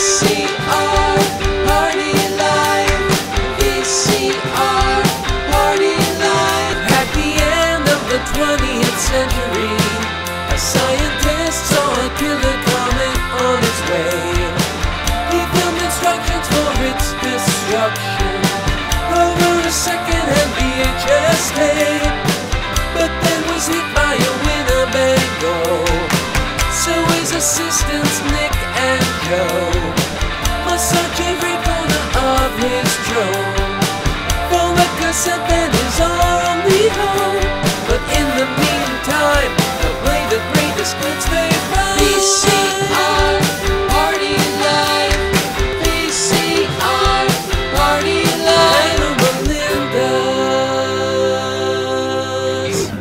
VCR, party live. VCR, party live. At the end of the 20th century, a scientist saw a killer comet on its way. He filmed instructions for its destruction over a second-hand VHS tape, but then was hit by a Winnebago. So his assistants Nick and Joe must search every corner of his drone for the cassette that is our only home. But in the meantime, they'll play the greatest hits they find. VCR, party live. VCR, party live. Melinda's.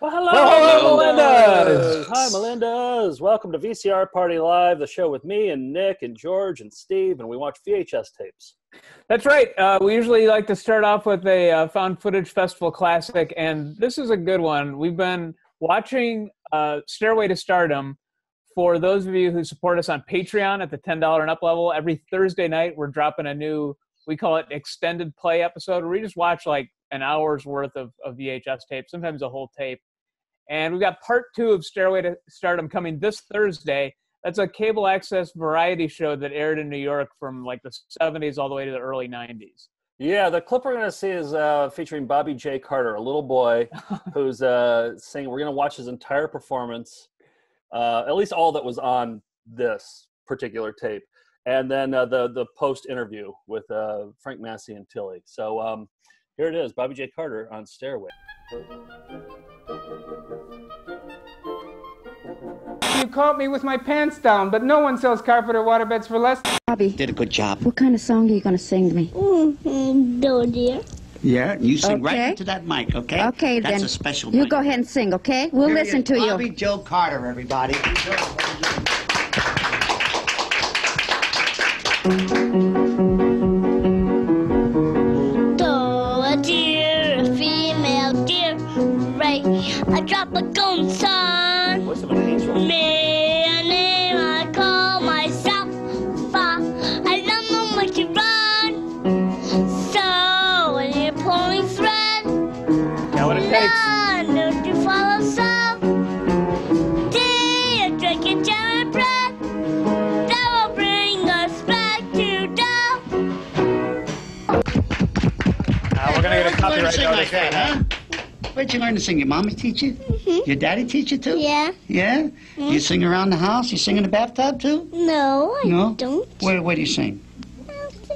Well, hello, Melinda's. Hi, Melinda's. Welcome to VCR Party Live, the show with me and Nick and George and Steve, and we watch VHS tapes. That's right. We usually like to start off with a found footage festival classic, and this is a good one. We've been watching Stairway to Stardom. For those of you who support us on Patreon at the $10 and up level, every Thursday night we're dropping a new, we call it extended play episode, where we just watch like an hour's worth of VHS tape, sometimes a whole tape. And we've got part 2 of Stairway to Stardom coming this Thursday. That's a cable access variety show that aired in New York from like the 70s all the way to the early 90s. Yeah, the clip we're going to see is featuring Bobby J. Carter, a little boy who's saying we're going to watch his entire performance, at least all that was on this particular tape, and then the post-interview with Frank Massey and Tilly. So here it is, Bobby J. Carter on Stairway. You caught me with my pants down, but no one sells carpet or waterbeds for less. Bobby, Did a good job. what kind of song are you going to sing to me? No, dear. Yeah, you sing right Okay. into that mic, okay? Okay, That's then. a special You mic. go ahead and sing, okay? We'll Here he listen is, to Bobby you. Joe Carter, everybody. Though a deer, a female deer, right? I drop a gun, son. Voice of an angel. Me a name I call myself. I don't know what you run. So when you're pulling thread, Got what it takes. run, don't you follow some? Dear, drinking jelly bread. That will bring us back to down. We're going to get a Where'd you learn to copyright sing notice like for that, that. huh? Where'd you learn to sing? Your mommy teach you? Your daddy teach you too? Yeah. Yeah? You sing around the house? You sing in the bathtub too? No, I No? don't. Where do you sing?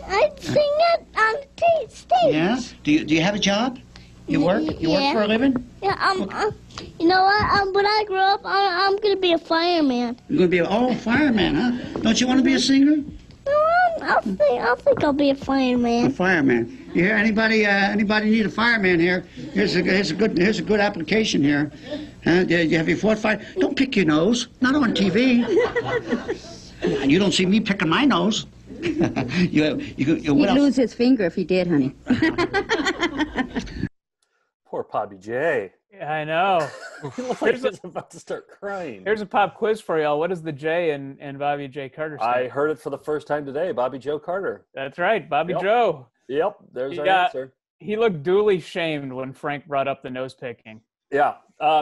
I sing it on the stage. Yeah? Do you have a job? You work? You work Yeah. for a living? Yeah, you know what? When I grow up, I'm gonna be a fireman. You're gonna be a fireman, huh? Don't you want to be a singer? No, I think I'll be a A fireman. fireman. You hear anybody need a fireman here? Here's a good application here. Have you fought fire? Don't pick your nose. Not on TV. You don't see me picking my nose. you He'd what else? lose his finger if he did, honey. Poor Bobby J. Yeah, I know. He looked like he was about to start crying. Here's a pop quiz for y'all. What is the J in Bobby J. Carter stand? I heard it for the first time today, Bobby Joe Carter. That's right, Bobby Yep. Joe. Yep, there's our Yeah. answer. He looked duly shamed when Frank brought up the nose picking. Yeah.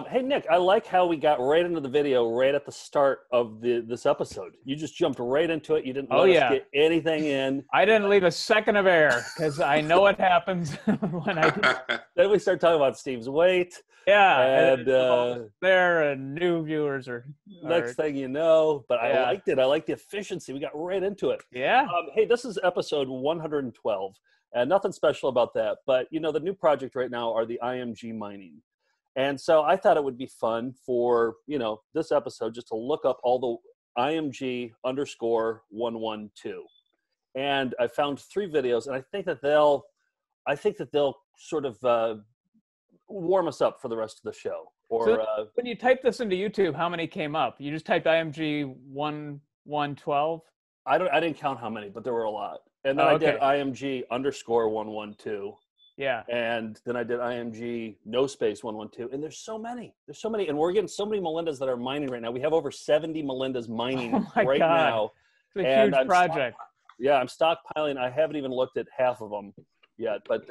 Hey, Nick, I like how we got right into the video right at the start of this episode. You just jumped right into it. You didn't let us get anything in. I didn't leave a second of air because I know what happens when I do. Then we start talking about Steve's weight. Yeah, And there and new viewers are next thing you know, but Yeah. I liked it. I liked the efficiency. We got right into it. Yeah. Hey, this is episode 112, and nothing special about that. But, you know, the new project right now are the IMG Mining. And so I thought it would be fun for, you know, this episode just to look up all the IMG_112. And I found 3 videos, and I think that they'll sort of warm us up for the rest of the show. Or So when you type this into YouTube, how many came up? You just typed IMG 112? I didn't count how many, but there were a lot. And then I did IMG_112. Yeah. And then I did IMG No Space 112, and there's so many, and we're getting so many Melindas that are mining right now. We have over 70 Melindas mining right now. It's a huge project. I'm stockpiling. I haven't even looked at half of them yet, but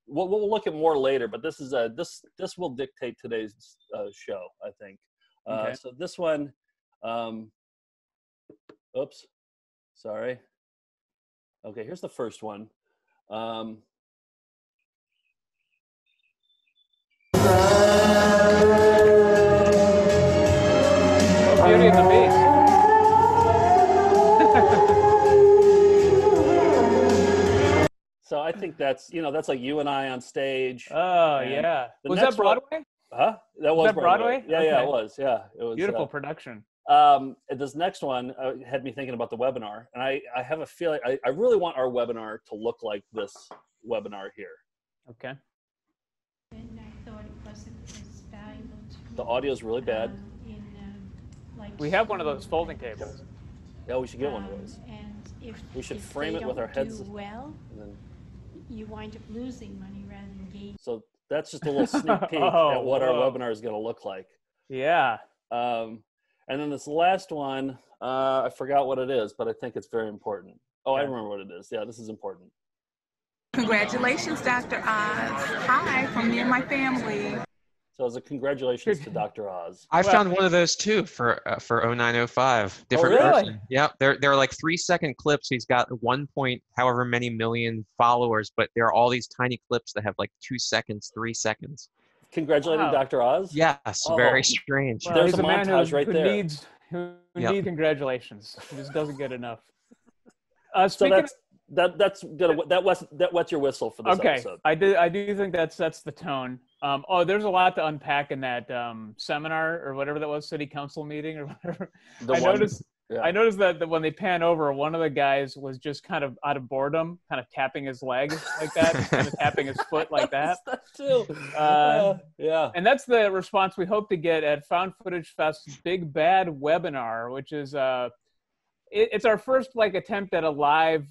we'll look at more later. But this is this will dictate today's show, I think. Okay. So this one, oops, sorry. Okay, here's the first one. Beauty and the Beast. So I think that's like you and I on stage. Oh yeah. Was that Broadway? Huh? That was Broadway? Yeah, Okay. yeah, it was. Yeah, it was Beautiful production. This next one had me thinking about the webinar, and I have a feeling I really want our webinar to look like this webinar here. Okay. And I thought it wasn't as valuable to The audio is really bad. We have one of those folding tables. Yeah, we should get one of those. And if We should if frame they it with our don't heads. do well, And then, you wind up losing money rather than gaining. so that's just a little sneak peek at what our webinar is going to look like. Yeah. And then this last one, I forgot what it is, but I think it's very important. Oh, I remember what it is. Yeah, this is important. Congratulations, Dr. Oz. Hi, from me and my family. So as a congratulations to Dr. Oz. I found one of those too for 0905. Different really? person. Yeah, they're like 3-second clips. He's got 1 point however many million followers, but there are all these tiny clips that have like 2 seconds, 3 seconds. Congratulating Dr. Oz? Yes, very strange. Well, There's he's a a man montage who, right who there. needs congratulations. He just doesn't get enough. So Speaking that wets your whistle for this episode. I do think that sets the tone. There's a lot to unpack in that seminar or whatever that was, city council meeting or whatever. I noticed that when they pan over, one of the guys was just kind of out of boredom, kind of tapping his leg like that, kind of tapping his foot like that. That too. Yeah. And that's the response we hope to get at Found Footage Fest's Big Bad webinar, which is it's our first attempt at a live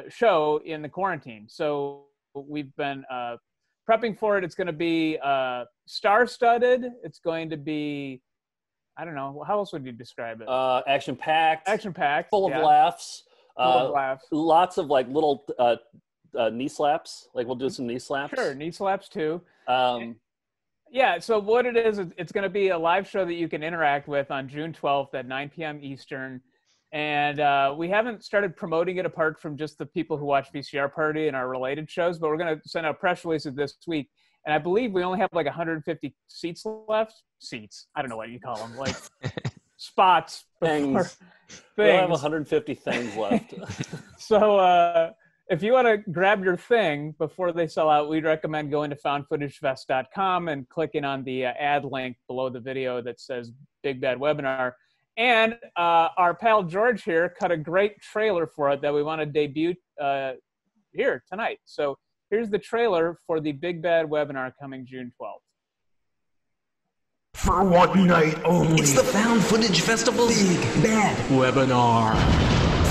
show in the quarantine. So we've been prepping for it. It's going to be star-studded. It's going to be, I don't know, how else would you describe it? Action-packed. Action-packed. Full of laughs. Full of laughs. Lots of little knee slaps. We'll do some knee slaps. Sure, knee slaps too. Yeah, so what it is, it's going to be a live show that you can interact with on June 12th at 9 p.m. Eastern. And we haven't started promoting it apart from just the people who watch VCR Party and our related shows, but we're going to send out press releases this week. And I believe we only have 150 seats left. Seats. I don't know what you call them. Spots. Things. We have 150 things left. So if you want to grab your thing before they sell out, we'd recommend going to foundfootagefest.com and clicking on the ad link below the video that says Big Bad Webinar. And our pal George here cut a great trailer for it that we want to debut here tonight. So here's the trailer for the Big Bad webinar coming June 12th. For one night only. It's the Found Footage Festival's Big Bad webinar.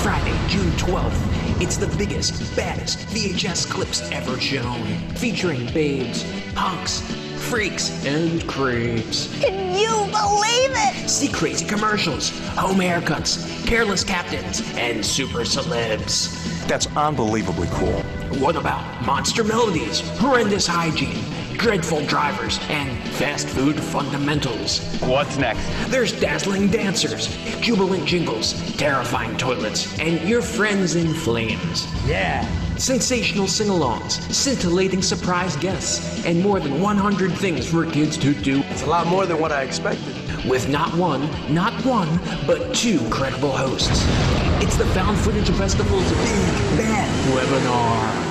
Friday, June 12th. It's the biggest, baddest VHS clips ever shown. Featuring babes, punks, freaks, and creeps. Can you believe it? See crazy commercials, home haircuts, careless captains, and super celebs. That's unbelievably cool. What about monster melodies, horrendous hygiene, dreadful drivers, and fast food fundamentals? What's next? There's dazzling dancers, jubilant jingles, terrifying toilets, and your friends in flames. Yeah. Sensational sing-alongs, scintillating surprise guests, and more than 100 things for kids to do. It's a lot more than what I expected. With not one, but 2 credible hosts. It's the Found Footage Festival's Big Bad webinar.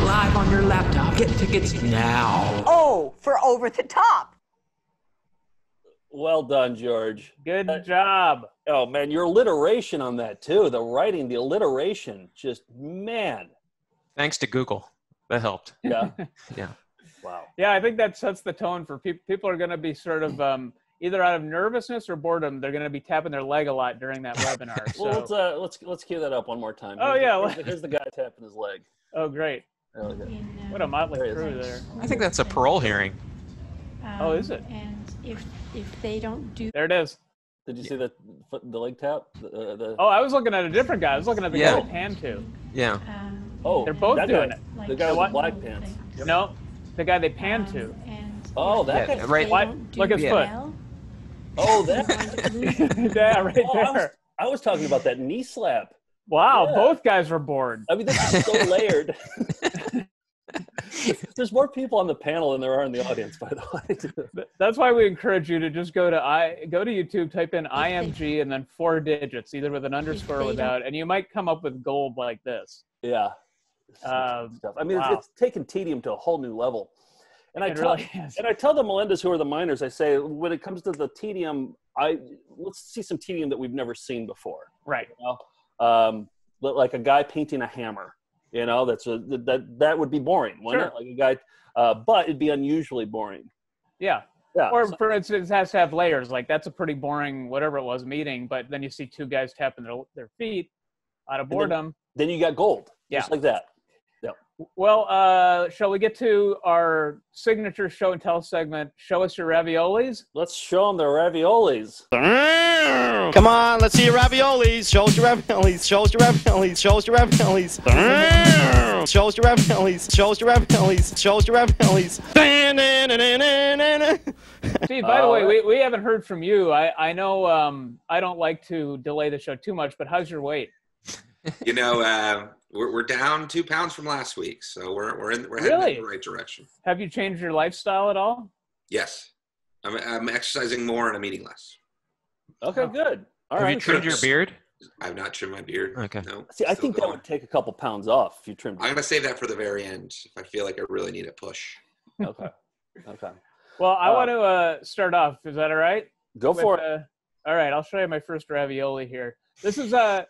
Live on your laptop. Get tickets now. Oh, for Over the Top. Well done, George. Good job. Oh, man, your alliteration on that, too. The writing, the alliteration, just, man. Thanks to Google. That helped. Yeah. Yeah. Wow. Yeah, I think that sets the tone for people. People are going to be sort of either out of nervousness or boredom. They're going to be tapping their leg a lot during that webinar. So. Well, let's cue that up one more time. Oh, here's the guy tapping his leg. Oh, great. What a motley crew there. I think that's a parole hearing. Oh, is it? And if they don't do There it is. Did you see the leg tap? Oh, I was looking at a different guy. I was looking at the guy with pan to. Yeah. Oh, they're both that doing guy, it. The guy with the black pants. No, the guy they pan to. Oh, that guy. Right. What? Look at his foot. Oh, that. Yeah, right there. I was talking about that knee slap. Wow, Yeah. both guys were bored. I mean, this is so layered. There's more people on the panel than there are in the audience, by the way. That's why we encourage you to just go to YouTube, type in IMG, and then 4 digits, either with an underscore or without, and you might come up with gold like this. Yeah. Stuff. I mean, Wow. it's taken tedium to a whole new level. And I really is. tell the Melindas who are the miners, I say, when it comes to the tedium, let's see some tedium that we've never seen before. Right. You know? Like a guy painting a hammer. You know, that would be boring, wouldn't it? Like a guy, but it'd be unusually boring. Yeah. Yeah. Or for instance, it has to have layers. Like that's a pretty boring, whatever it was, meeting. But then you see 2 guys tapping their feet out of boredom. Then you got gold. Yeah. Just like that. Yeah. Well, shall we get to our signature show and tell segment? Show us your raviolis. Let's show them the raviolis. Come on, let's see your raviolis. Show us your raviolis. Show us your raviolis. Show us your raviolis. Show us your raviolis. Show us your raviolis. Show us your raviolis. Steve, by the way, we haven't heard from you. I know I don't like to delay the show too much, but how's your weight? You know, we're down 2 pounds from last week, so we're heading in the right direction. Have you changed your lifestyle at all? Yes, I'm exercising more and I'm eating less. Okay, good. All Have right. you trimmed your beard? I've not trimmed my beard. Okay. No. See, I think that would take a couple pounds off if you trimmed. I'm gonna save that for the very end if I feel like I really need a push. Okay. Okay. Well, I want to start off. Is that all right? Go for it. All right, I'll show you my first ravioli here. This is a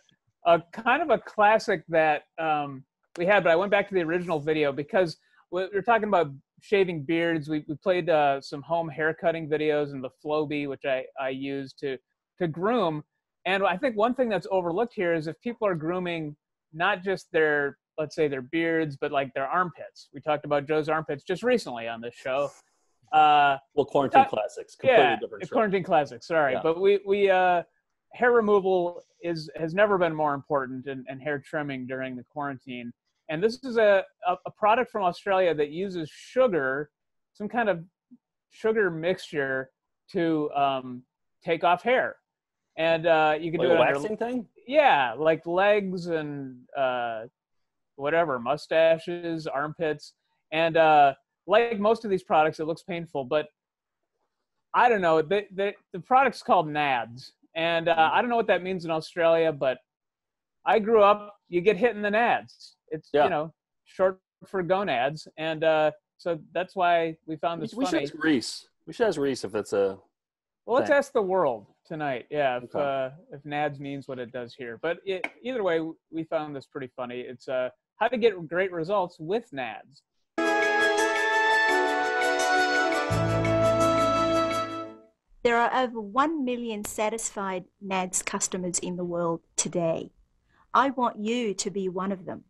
kind of a classic that we had, but I went back to the original video because we're talking about shaving beards. We played some home haircutting videos and the Flowbee, which I use to groom. And I think one thing that's overlooked here is if people are grooming not just their, let's say their beards, but like their armpits. We talked about Joe's armpits just recently on this show. Well, quarantine classics. Completely different show. Quarantine classics. Sorry, Yeah. but we hair removal has never been more important, and hair trimming during the quarantine. And this is a product from Australia that uses sugar, some kind of sugar mixture to take off hair. And you can Like do a it under, waxing thing? yeah, like legs and whatever, mustaches, armpits. And like most of these products, it looks painful, but I don't know. The product's called Nads. And I don't know what that means in Australia, but I grew up, you get hit in the nads. It's, you know, short for gonads. And so that's why we found this We funny. should ask Reese. We should ask Reese if that's a Well, let's thing. ask the world tonight. Yeah, Okay. if Nads means what it does here. But either way, we found this pretty funny. It's how to get great results with Nads. There are over 1 million satisfied Nads customers in the world today. I want you to be one of them.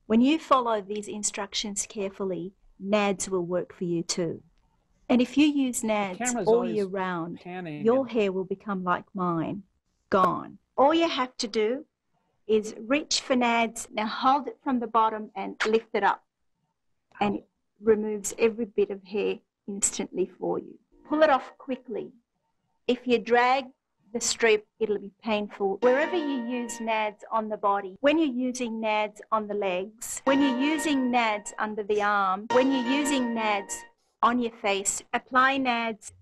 When you follow these instructions carefully, Nads will work for you too. And if you use Nads camera's all always year round, panning your hair will become like mine, gone. All you have to do is reach for Nads. Now hold it from the bottom and lift it up. And it removes every bit of hair instantly for you. Pull it off quickly. If you drag the strip, it'll be painful. Wherever you use Nads on the body, when you're using Nads on the legs, when you're using Nads under the arm, when you're using Nads on your face, apply Nads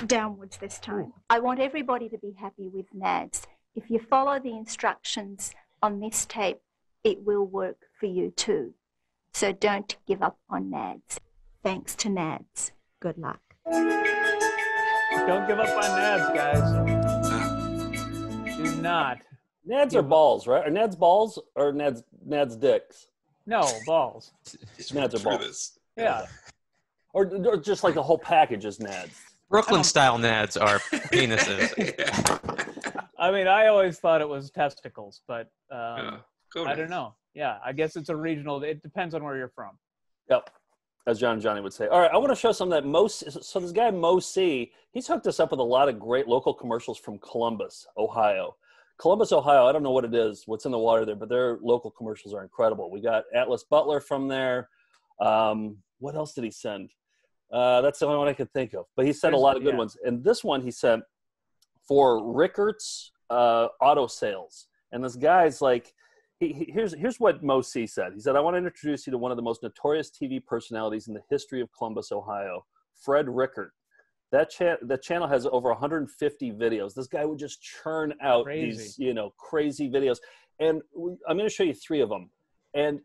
downwards this time. I want everybody to be happy with Nads. If you follow the instructions on this tape, it will work for you too. So don't give up on Nads. Thanks to Nads. Good luck. Don't give up on Nads, guys. Do not. Nads are balls, right? Are Nads balls or Nads dicks? No, balls. Nads are balls. Yeah. Or just like the whole package is Nads. Brooklyn-style Nads are penises. I mean, I always thought it was testicles, but Go I don't know. Yeah, I guess it's a regional. It depends on where you're from. Yep. As John and Johnny would say. All right, I want to show some that so this guy Mo C, he's hooked us up with a lot of great local commercials from Columbus, Ohio. Columbus, Ohio, I don't know what it is, what's in the water there, but their local commercials are incredible. We got Atlas Butler from there. What else did he send? That's the only one I could think of. But he sent a lot of good ones. And this one he sent for Richert's auto sales. And this guy's like, here's what Mo C said. He said, I want to introduce you to one of the most notorious TV personalities in the history of Columbus, Ohio, Fred Richert. The channel has over 150 videos. This guy would just churn out these, crazy videos. And I'm going to show you 3 of them. And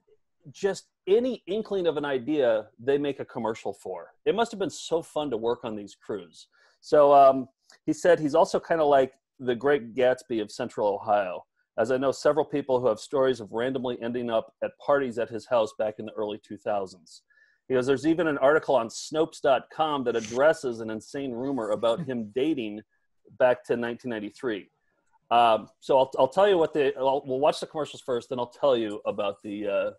just any inkling of an idea, they make a commercial for. It must have been so fun to work on these crews. So he said he's also kind of like the Great Gatsby of Central Ohio, as I know several people who have stories of randomly ending up at parties at his house back in the early 2000s. He goes, there's even an article on Snopes.com that addresses an insane rumor about him dating back to 1993. So I'll tell you what we'll watch the commercials first, then I'll tell you about the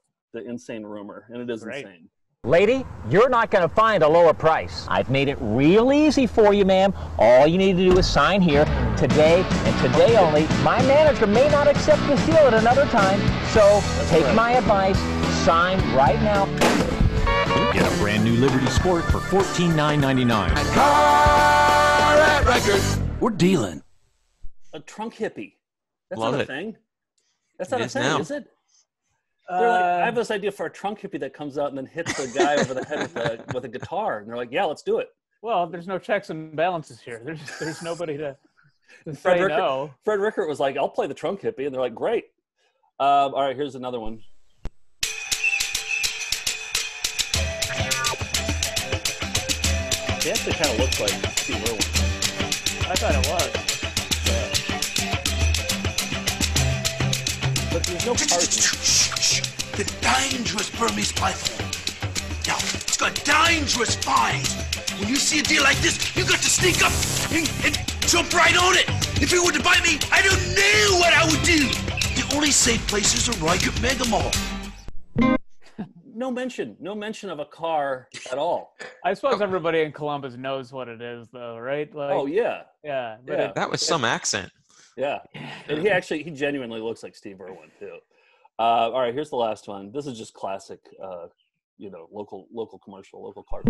insane rumor, and it is insane. Lady, you're not going to find a lower price. I've made it real easy for you, ma'am. All you need to do is sign here today and today only. My manager may not accept this deal at another time, so take my advice, sign right now. Get a brand new Liberty Sport for $14,999. Car at Records. We're dealing. A trunk hippie. That's Love not a it. thing. That's not a thing, now. is it? They're like, I have this idea for a trunk hippie that comes out and then hits the guy over the head with a guitar. And they're like, yeah, let's do it. Well, there's no checks and balances here. There's nobody to say no. Fred Richert was like, I'll play the trunk hippie. And they're like, great. All right, here's another one. He actually kind of looks like Steve Irwin. I thought it was. But there's no cars. The dangerous Burmese python. Now, it's got dangerous fangs. When you see a deer like this, you got to sneak up and jump right on it. If it were to bite me, I don't know what I would do. The only safe places are Ryker Mega Mall. No mention of a car at all. I suppose everybody in Columbus knows what it is, though, right? Like, oh yeah, yeah. Yeah. That was some accent. Yeah, and he genuinely looks like Steve Irwin too. All right, here's the last one. This is just classic, local commercial, local car.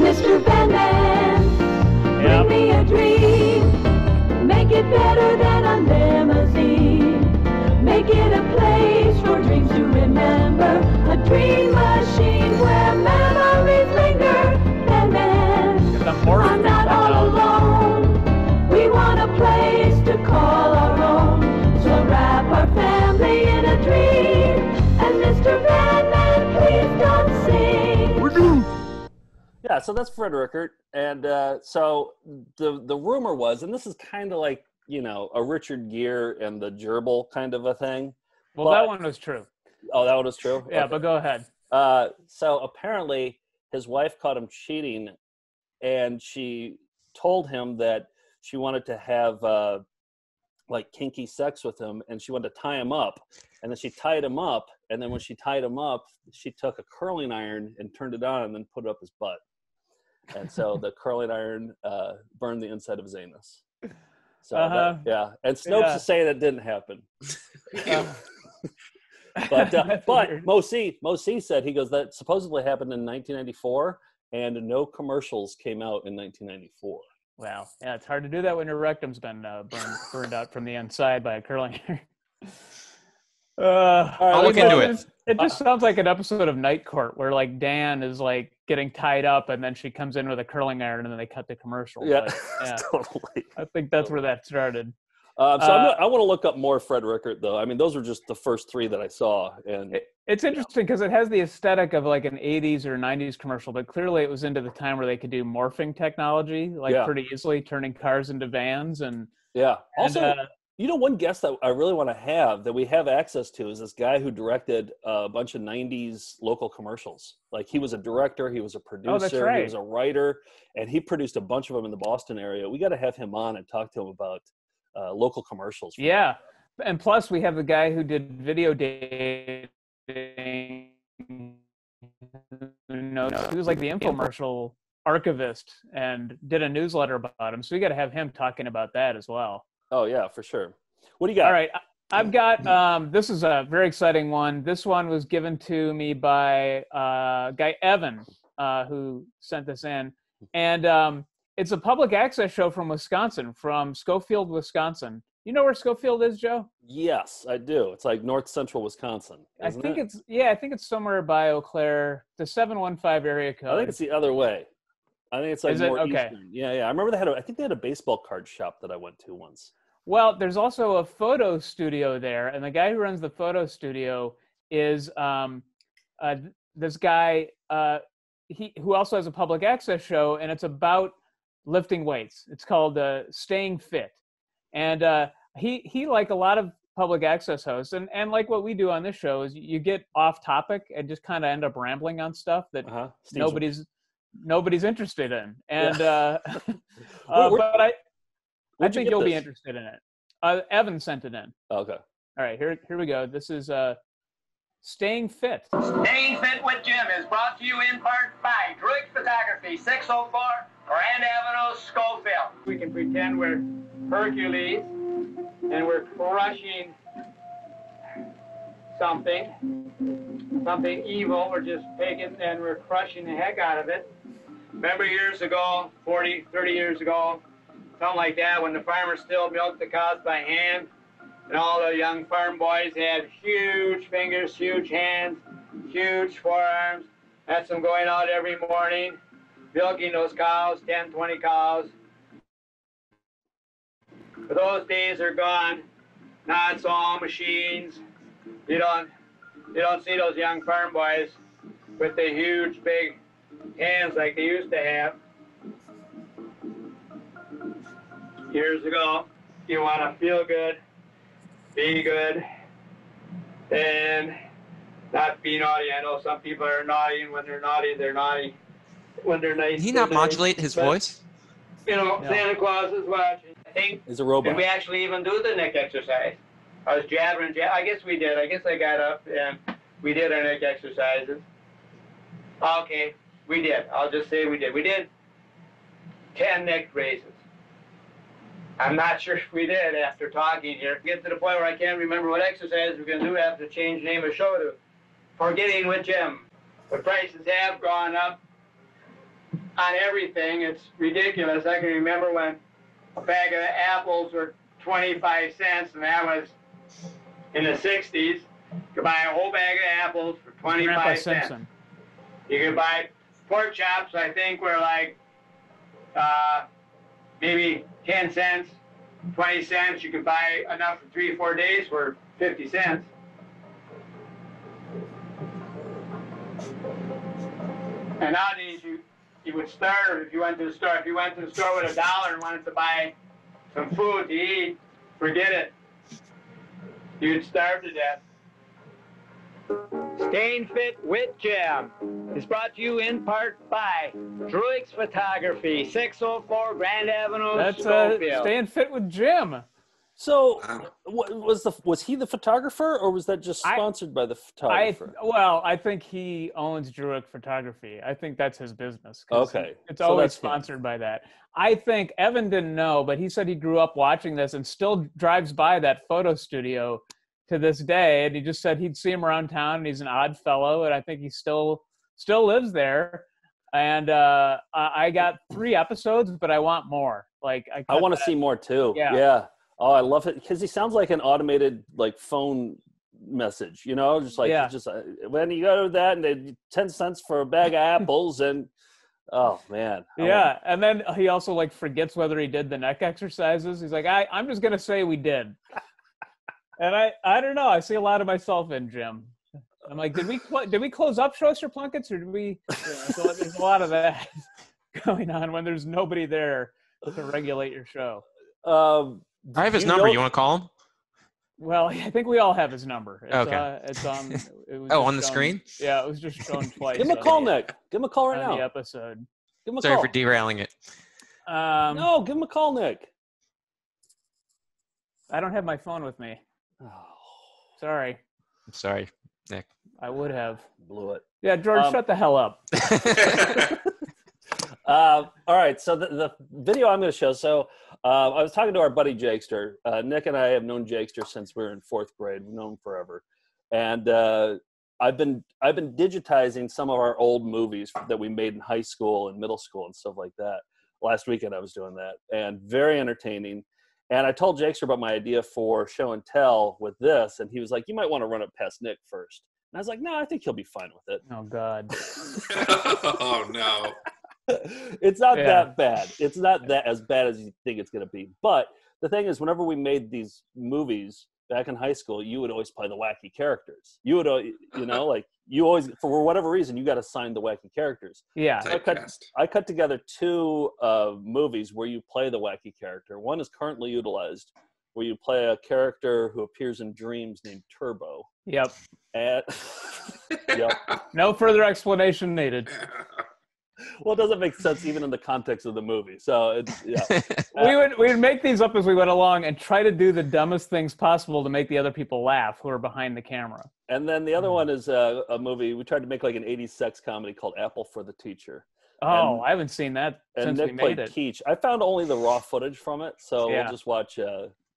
Mr. Batman, bring me a dream. Make it better than a limousine. Make it a place for dreams to remember. A dream machine where memories linger. Batman, I'm not all alone. We want a place to call our own. So wrap our family in a dream. And Mr. Batman, please don't sing. We're doomed. Yeah, so that's Fred Richert. And so the rumor was, and this is kind of like, a Richard Gere and the gerbil kind of a thing. Well, that one was true. Oh, that one was true? Yeah, okay. But go ahead. So apparently his wife caught him cheating, and she told him that she wanted to have kinky sex with him, and she wanted to tie him up. And then she tied him up, and then when she tied him up, she took a curling iron and turned it on and then put it up his butt. And so the curling iron burned the inside of his anus. So yeah, and Snopes is saying that didn't happen. But Mo C said, he goes, that supposedly happened in 1994, and no commercials came out in 1994. Wow, yeah, it's hard to do that when your rectum's been burned out from the inside by a curling iron. I'll look into it. It just sounds like an episode of Night Court where like Dan is like getting tied up and then she comes in with a curling iron and then they cut the commercial. Yeah, but, yeah. Totally. I think that's where that started. I want to look up more Fred Richert, though. I mean, those were just the first 3 that I saw. And it's interesting because it has the aesthetic of like an 80s or 90s commercial, but clearly it was into the time where they could do morphing technology pretty easily, turning cars into vans. And also, one guest that I really want to have that we have access to is this guy who directed a bunch of 90s local commercials. Like, he was a director, he was a producer, that's right. He was a writer, and he produced a bunch of them in the Boston area. We got to have him on and talk to him about local commercials. Yeah. And plus, we have the guy who did video dating. He was like the infomercial archivist and did a newsletter about him. So we got to have him talking about that as well. Oh yeah, for sure. What do you got? All right. I've got, this is a very exciting one. This one was given to me by guy Evan, who sent this in. And it's a public access show from Wisconsin, from Schofield, Wisconsin. You know where Schofield is, Joe? Yes, I do. It's like north central Wisconsin. I think it's somewhere by Eau Claire, the 715 area code. I think it's the other way. I think it's like more okay. eastern. Yeah. I remember I think they had a baseball card shop that I went to once. Well, there's also a photo studio there, and the guy who runs the photo studio is this guy who also has a public access show, and it's about lifting weights. It's called Staying Fit. And he like a lot of public access hosts, and like what we do on this show is you get off topic and just kind of end up rambling on stuff that nobody's interested in. And but I think you'll be interested in it. Evan sent it in. Okay. All right, here we go. This is Staying Fit. Staying Fit with Jim is brought to you in part by Druid Photography, 604 Grand Avenue, Schofield. We can pretend we're Hercules and we're crushing something evil. We're just taking and we're crushing the heck out of it. Remember years ago, 40, 30 years ago, something like that, when the farmers still milked the cows by hand, and all the young farm boys had huge fingers, huge hands, huge forearms. That's them going out every morning, milking those cows, 10, 20 cows. But those days are gone. Now it's all machines. You don't see those young farm boys with the huge big hands like they used to have. Years ago, you want to feel good, be good, and not be naughty. I know some people are naughty, and when they're naughty, they're naughty. When they're nice, Did he not modulate his voice? You know, yeah. Santa Claus is watching. I think. Is a robot. Did we actually even do the neck exercise? I was jabbering. I guess we did. I guess I got up and we did our neck exercises. Okay, we did. I'll just say we did. We did 10 neck raises. I'm not sure if we did after talking here. Get to the point where I can't remember what exercise we're going to do. I have to change the name of the show to Forgetting with Jim. The prices have gone up on everything. It's ridiculous. I can remember when a bag of apples were 25 cents, and that was in the 60s. You could buy a whole bag of apples for 25 cents. You could buy pork chops, I think, were like maybe 10 cents, 20 cents. You could buy enough for 3 or 4 days for 50 cents. And nowadays, you would starve if you went to the store. If you went to the store with $1 and wanted to buy some food to eat, forget it. You'd starve to death. Staying Fit with Jim is brought to you in part by Druid Photography, 604 Grand Avenue, That's Schofield. Staying Fit with Jim. So, was he the photographer, or was that just sponsored by the photographer? I think he owns Druid Photography. I think that's his business. Okay, it's always sponsored by that. I think Evan didn't know, but he said he grew up watching this and still drives by that photo studio to this day. And he just said he'd see him around town, and he's an odd fellow, and I think he still lives there. And I got 3 episodes, but I want more. Like I want to see more too. Yeah. Oh, I love it because he sounds like an automated like phone message, you know, just like just when you go to that and they 10 cents for a bag of apples and oh man. And then he also like forgets whether he did the neck exercises. He's like, I'm just gonna say we did. And I don't know. I see a lot of myself in Jim. I'm like, did we close up Schuster Plunkets or did we? So there's a lot of that going on when there's nobody there to regulate your show. I have his number. You want to call him? Well, I think we all have his number. It's, okay. It's on. It was on the screen? Yeah, it was just shown twice. Give him a call, Nick. Give him a call right now. The episode. Give him a Sorry call. for derailing it. No, give him a call, Nick. I don't have my phone with me. Sorry. I'm sorry, Nick. I would have. Blew it. Yeah, George, shut the hell up. All right, so the video I'm going to show. So I was talking to our buddy Jakester. Nick and I have known Jakester since we were in 4th grade. We've known him forever, and I've been digitizing some of our old movies that we made in high school and middle school and stuff like that. Last weekend I was doing that, and very entertaining. And I told Jakester about my idea for show and tell with this, and he was like, "You might want to run it past Nick first." And I was like, "No, I think he'll be fine with it." Oh God. Oh no. It's not that bad. It's not that as bad as you think it's going to be. But the thing is, whenever we made these movies back in high school, you would always play the wacky characters. You would, like you always, for whatever reason, you got assigned the wacky characters. Yeah. So I cut together 2 movies where you play the wacky character. One is currently utilized, where you play a character who appears in dreams named Turbo. Yep. And yep. No further explanation needed. Well, it doesn't make sense even in the context of the movie. So it's we would make these up as we went along and try to do the dumbest things possible to make the other people laugh who are behind the camera. And then the other one is a movie we tried to make like an 80s sex comedy called Apple for the Teacher. Oh, I haven't seen that since Nick we made played it. Keach. I found only the raw footage from it, so we'll just watch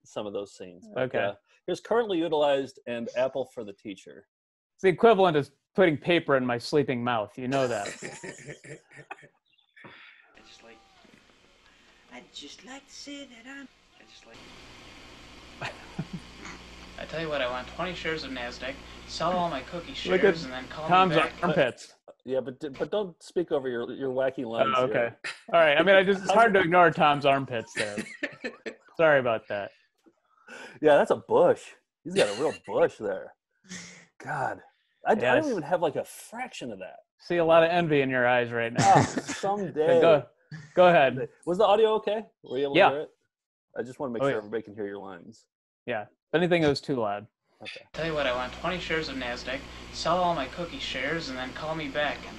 some of those scenes. But, Okay. Here's currently utilized and Apple for the Teacher. It's the equivalent of putting paper in my sleeping mouth. You know that. I'd just like to say that I'm... I tell you what, I want 20 shares of NASDAQ, sell all my cookie Look at shares, and then call Tom's me back. armpits. Yeah, but don't speak over your wacky lines. Oh, okay. here. All right. I mean, it's hard to ignore Tom's armpits there. Sorry about that. Yeah, that's a bush. He's got a real bush there. God. I don't even have like a fraction of that. See a lot of envy in your eyes right now. Someday. Go ahead. Was the audio okay? Were you able to hear it? I just want to make sure yeah. everybody can hear your lines. Yeah. If anything goes too loud. Okay. Tell you what, I want 20 shares of NASDAQ, sell all my cookie shares, and then call me back and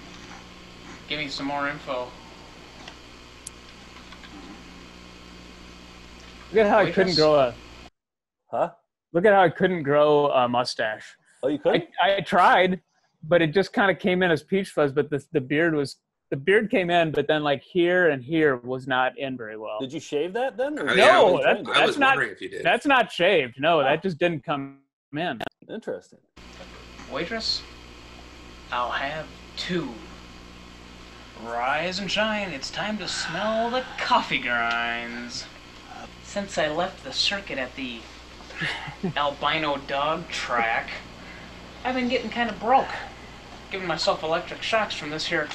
give me some more info. Look at how I couldn't grow a... Huh? Look at how I couldn't grow a mustache. Oh, you couldn't? I tried, but it just kind of came in as peach fuzz, but the beard came in, but then like here and here was not in very well. Did you shave that then? Or No, I was not. wondering if you did. That's not shaved. No, that just didn't come in. Interesting. Waitress, I'll have 2. Rise and shine, it's time to smell the coffee grinds. Since I left the circuit at the albino dog track, I've been getting kind of broke. Giving myself electric shocks from this here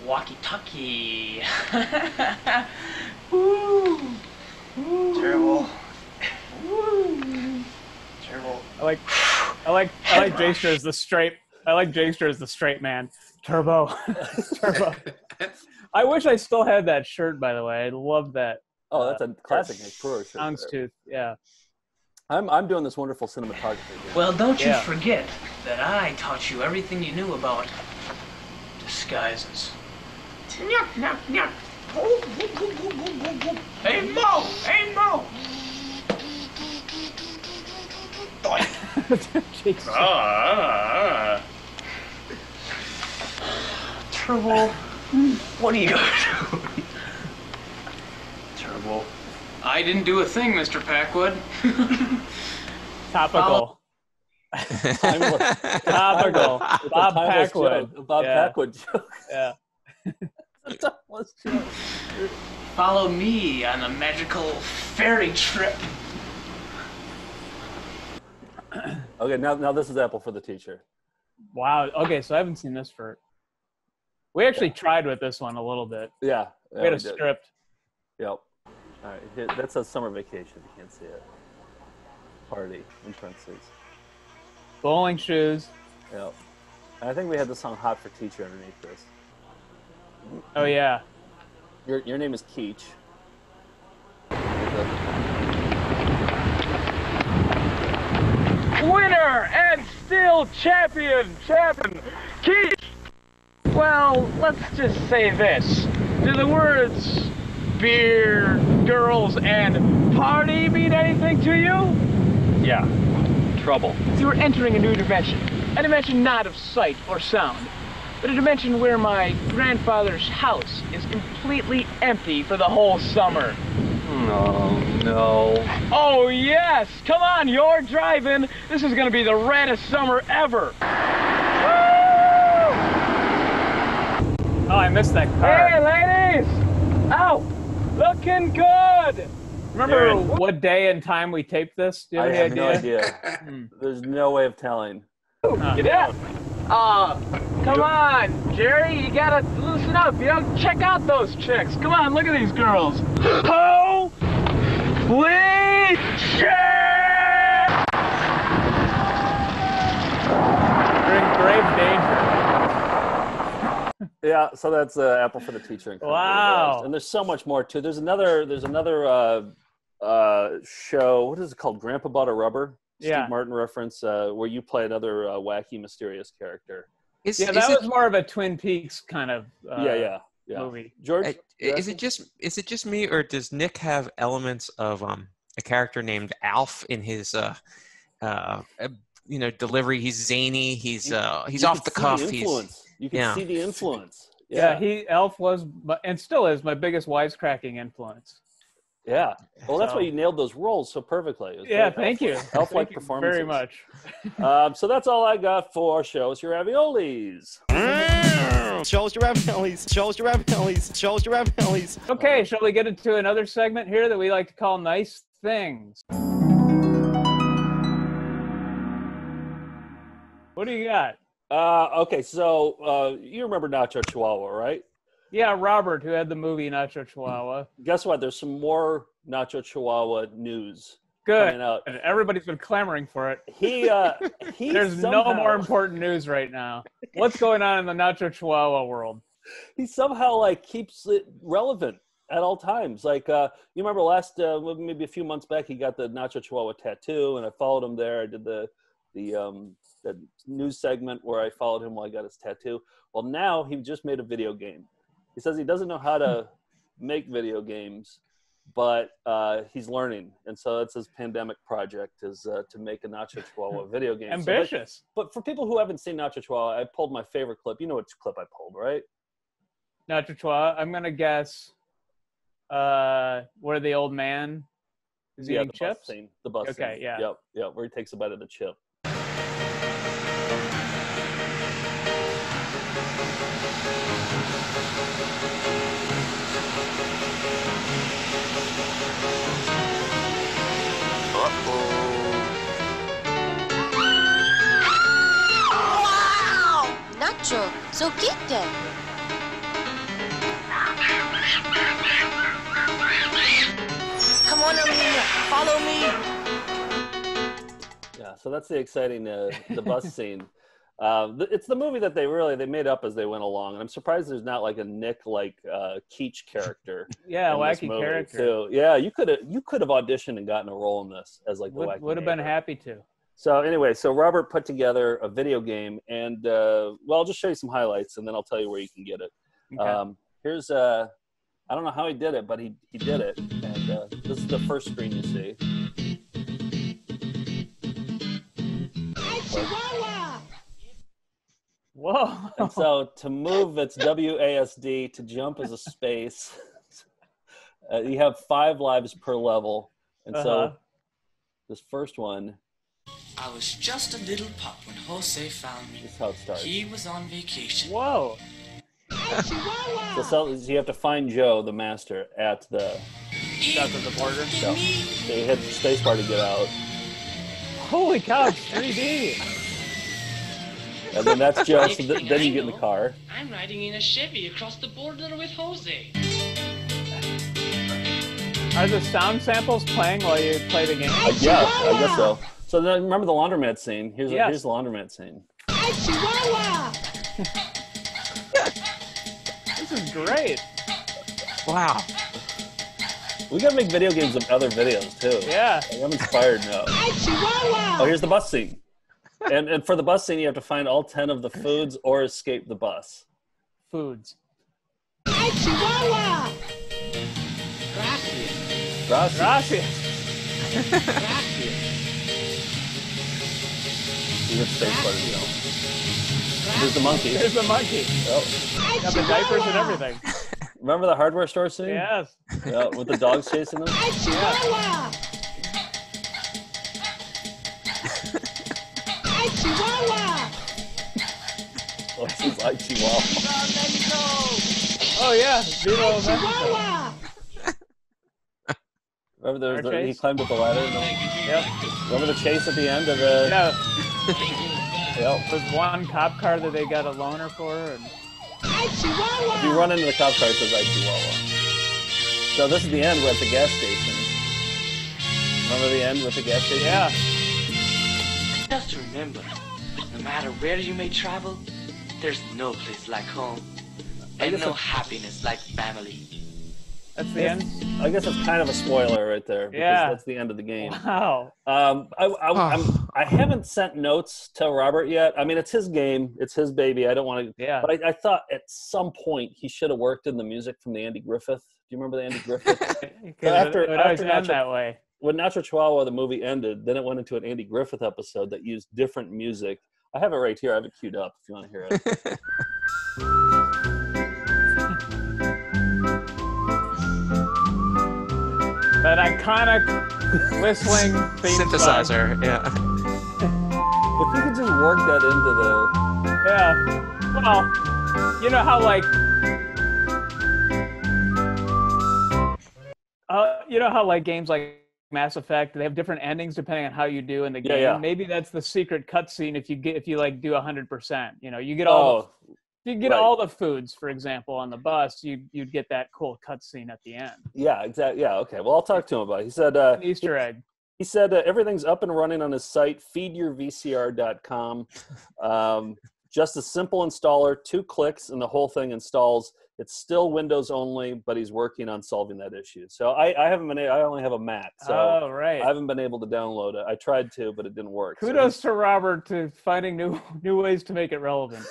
walkie-talkie. Woo! Terrible. Woo! Terrible. I like Jakester as the straight. I like Jakester as the straight man. Turbo. Turbo. I wish I still had that shirt, by the way. I love that. Oh, that's a classic Nick Brewer shirt. Houndstooth, yeah. I'm doing this wonderful cinematography here. Well, don't you forget that I taught you everything you knew about disguises. Nyuk, nyuk, nyuk. Hey, Mo! Hey, Mo! Turbo, what are you doing? Turbo. I didn't do a thing, Mr. Packwood. Topical. Topical. Bob Packwood. Bob Packwood joke. Yeah. Follow me on a magical fairy trip. Okay, now this is Apple for the Teacher. Wow. Okay, so I haven't seen this for... We actually tried with this one a little bit. Yeah. We had a script. Yep. All right, here, that says summer vacation. You can't see it. Party, in parentheses. Bowling shoes. Yep. And I think we had the song Hot for Teacher underneath this. Oh, yeah. Your name is Keach. Winner and still champion, Keith. Well, let's just say this. Do the words beer, girls, and party mean anything to you? Yeah, trouble. You were entering a new dimension. A dimension not of sight or sound, but a dimension where my grandfather's house is completely empty for the whole summer. Oh, no. Oh, yes! Come on, you're driving. This is gonna be the raddest summer ever. Oh, I missed that car. Hey, ladies! Ow! Looking good! Remember what day and time we taped this? Do you have I any have no idea. There's no way of telling. Get out! Come on, Jerry, you gotta loosen up. You know, check out those chicks. Come on, look at these girls. Holy shit! You're in grave danger. Yeah, so that's Apple for the Teacher. Wow. And there's so much more too. There's another show. What is it called? Grandpa Bought a Rubber. Yeah. Steve Martin reference where you play another wacky, mysterious character. That was more of a Twin Peaks kind of movie. George, is it just me, or does Nick have elements of a character named Alf in his delivery? He's zany. He's off the cuff. You can see the influence. Yeah, Alf was, and still is, my biggest wisecracking influence. Yeah. Well, that's why you nailed those roles so perfectly. Thank you. Elf-like performances. Very much. So that's all I got for Show Us Your Raviolis. Show us your raviolis. Show us your raviolis. Show us your raviolis. Okay, shall we get into another segment here that we like to call Nice Things? What do you got? Okay, so you remember Nacho Chihuahua, right? Yeah, Robert, who had the movie Nacho Chihuahua. Guess what? There's some more Nacho Chihuahua news Good. coming out. And everybody's been clamoring for it. There's somehow, no more important news right now. What's going on in the Nacho Chihuahua world? He somehow keeps it relevant at all times. You remember last maybe a few months back, he got the Nacho Chihuahua tattoo, and I followed him there. I did the news segment where I followed him while he got his tattoo. Well, now he just made a video game. He says he doesn't know how to make video games, but he's learning. And so that's his pandemic project, is to make a Nacho Chihuahua video game. Ambitious. But for people who haven't seen Nacho Chihuahua, I pulled my favorite clip. You know which clip I pulled, right? Nacho Chihuahua. I'm going to guess where the old man is eating chips? The bus scene. Okay, yeah. Yep, where he takes a bite of the chip. Wow! Nacho, so get them. Come on, Amelia, follow me. Yeah, so that's the exciting the bus scene. It's the movie that they made up as they went along, and I'm surprised there's not a Nick Keach character. Yeah, wacky character too. Yeah, you could have auditioned and gotten a role in this as the wacky. Would have been happy to. So anyway, Robert put together a video game, and I'll just show you some highlights, and then I'll tell you where you can get it. Okay. Here's I don't know how he did it, but he did it, and this is the first screen you see. Whoa. And so to move, it's WASD. To jump is a space. You have 5 lives per level. And so this first one. I was just a little pup when Jose found me. This is how it starts. He was on vacation. Whoa. So you have to find Joe, the master, at the border. So you hit spacebar to get out. Holy cow, it's 3D. And then that's Joe, so then you get in the car. I'm riding in a Chevy across the border with Jose. Are the sound samples playing while you play the game? Yeah, I guess so. So then remember the laundromat scene. Here's the laundromat scene. This is great. Wow. We gotta make video games of other videos too. Yeah. I'm inspired now. Oh, here's the bus scene. And for the bus scene, you have to find all 10 of the foods or escape the bus. Foods. Chihuahua! Gracias. Gracias. He hits space bar, you know. There's the monkey. There's the monkey. Oh. Got the diapers and everything. Remember the hardware store scene? Yes. Yeah, with the dogs chasing them? Chihuahua! Chihuahua! Oh, this is like Chihuahua. Oh, yeah. Viva Mexico. Chihuahua! Remember he climbed up the ladder? Yep. Remember the chase at the end of the... Yeah. Yep. There's one cop car that they got a loaner for. And... If you run into the cop car, it says Chihuahua. So this is the end. We're at the gas station. Remember the end with the gas station? Yeah. Just remember, no matter where you may travel, there's no place like home. And no happiness like family. That's the end? I guess that's kind of a spoiler right there. Because Yeah. that's the end of the game. Wow. I haven't sent notes to Robert yet. I mean, it's his game. It's his baby. I don't want to... Yeah. But I thought at some point he should have worked in the music from the Andy Griffith. Do you remember the Andy Griffith? It would always end that way. When Nacho Chihuahua, the movie, ended, then it went into an Andy Griffith episode that used different music. I have it right here. I have it queued up if you want to hear it. That iconic whistling theme synthesizer, song. yeah. If you could just work that into the... Yeah. Well, you know how games like Mass Effect, they have different endings depending on how you do in the game. Yeah. Maybe that's the secret cutscene if you do 100%. You know, you get all all the foods, for example, on the bus, you'd get that cool cutscene at the end. Yeah, exactly. Yeah, okay. Well, I'll talk to him about it. He said... An Easter egg. He said everything's up and running on his site, feedyourvcr.com. Just a simple installer, 2 clicks, and the whole thing installs. It's still Windows only, but he's working on solving that issue. So I only have a Mac, so right. I haven't been able to download it. I tried to, but it didn't work. Kudos to Robert to finding new ways to make it relevant.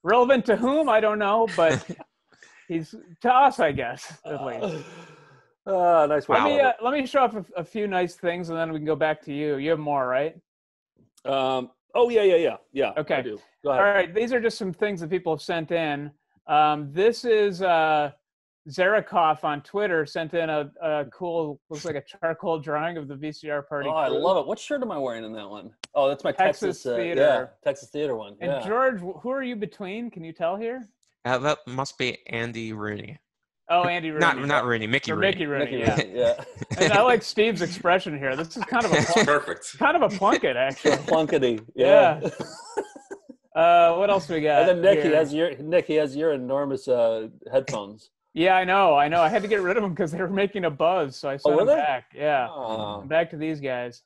Relevant to whom? I don't know, but he's to us, I guess, at least. Nice one. Let me show off a few nice things, and then we can go back to you. You have more, right? Yeah. Okay. I do. Go ahead. All right. These are just some things that people have sent in. This is Zarakov on Twitter sent in a cool, looks like a charcoal drawing of the VCR party. Oh, I love it. What shirt am I wearing in that one? Oh, that's my Texas Theater. Texas Theater one. And yeah. George, who are you between? Can you tell here? That must be Andy Rooney. Oh, Andy Rooney. Not Rooney, Mickey Rooney. Mickey Rooney, yeah. Yeah. And I like Steve's expression here. This is kind of a perfect. Kind of a Plunkett, actually. Plunkety. Yeah. What else we got? And then Nick, here? he has your enormous headphones. Yeah, I know. I had to get rid of them because they were making a buzz, so I sent them back. Yeah. Oh. Back to these guys.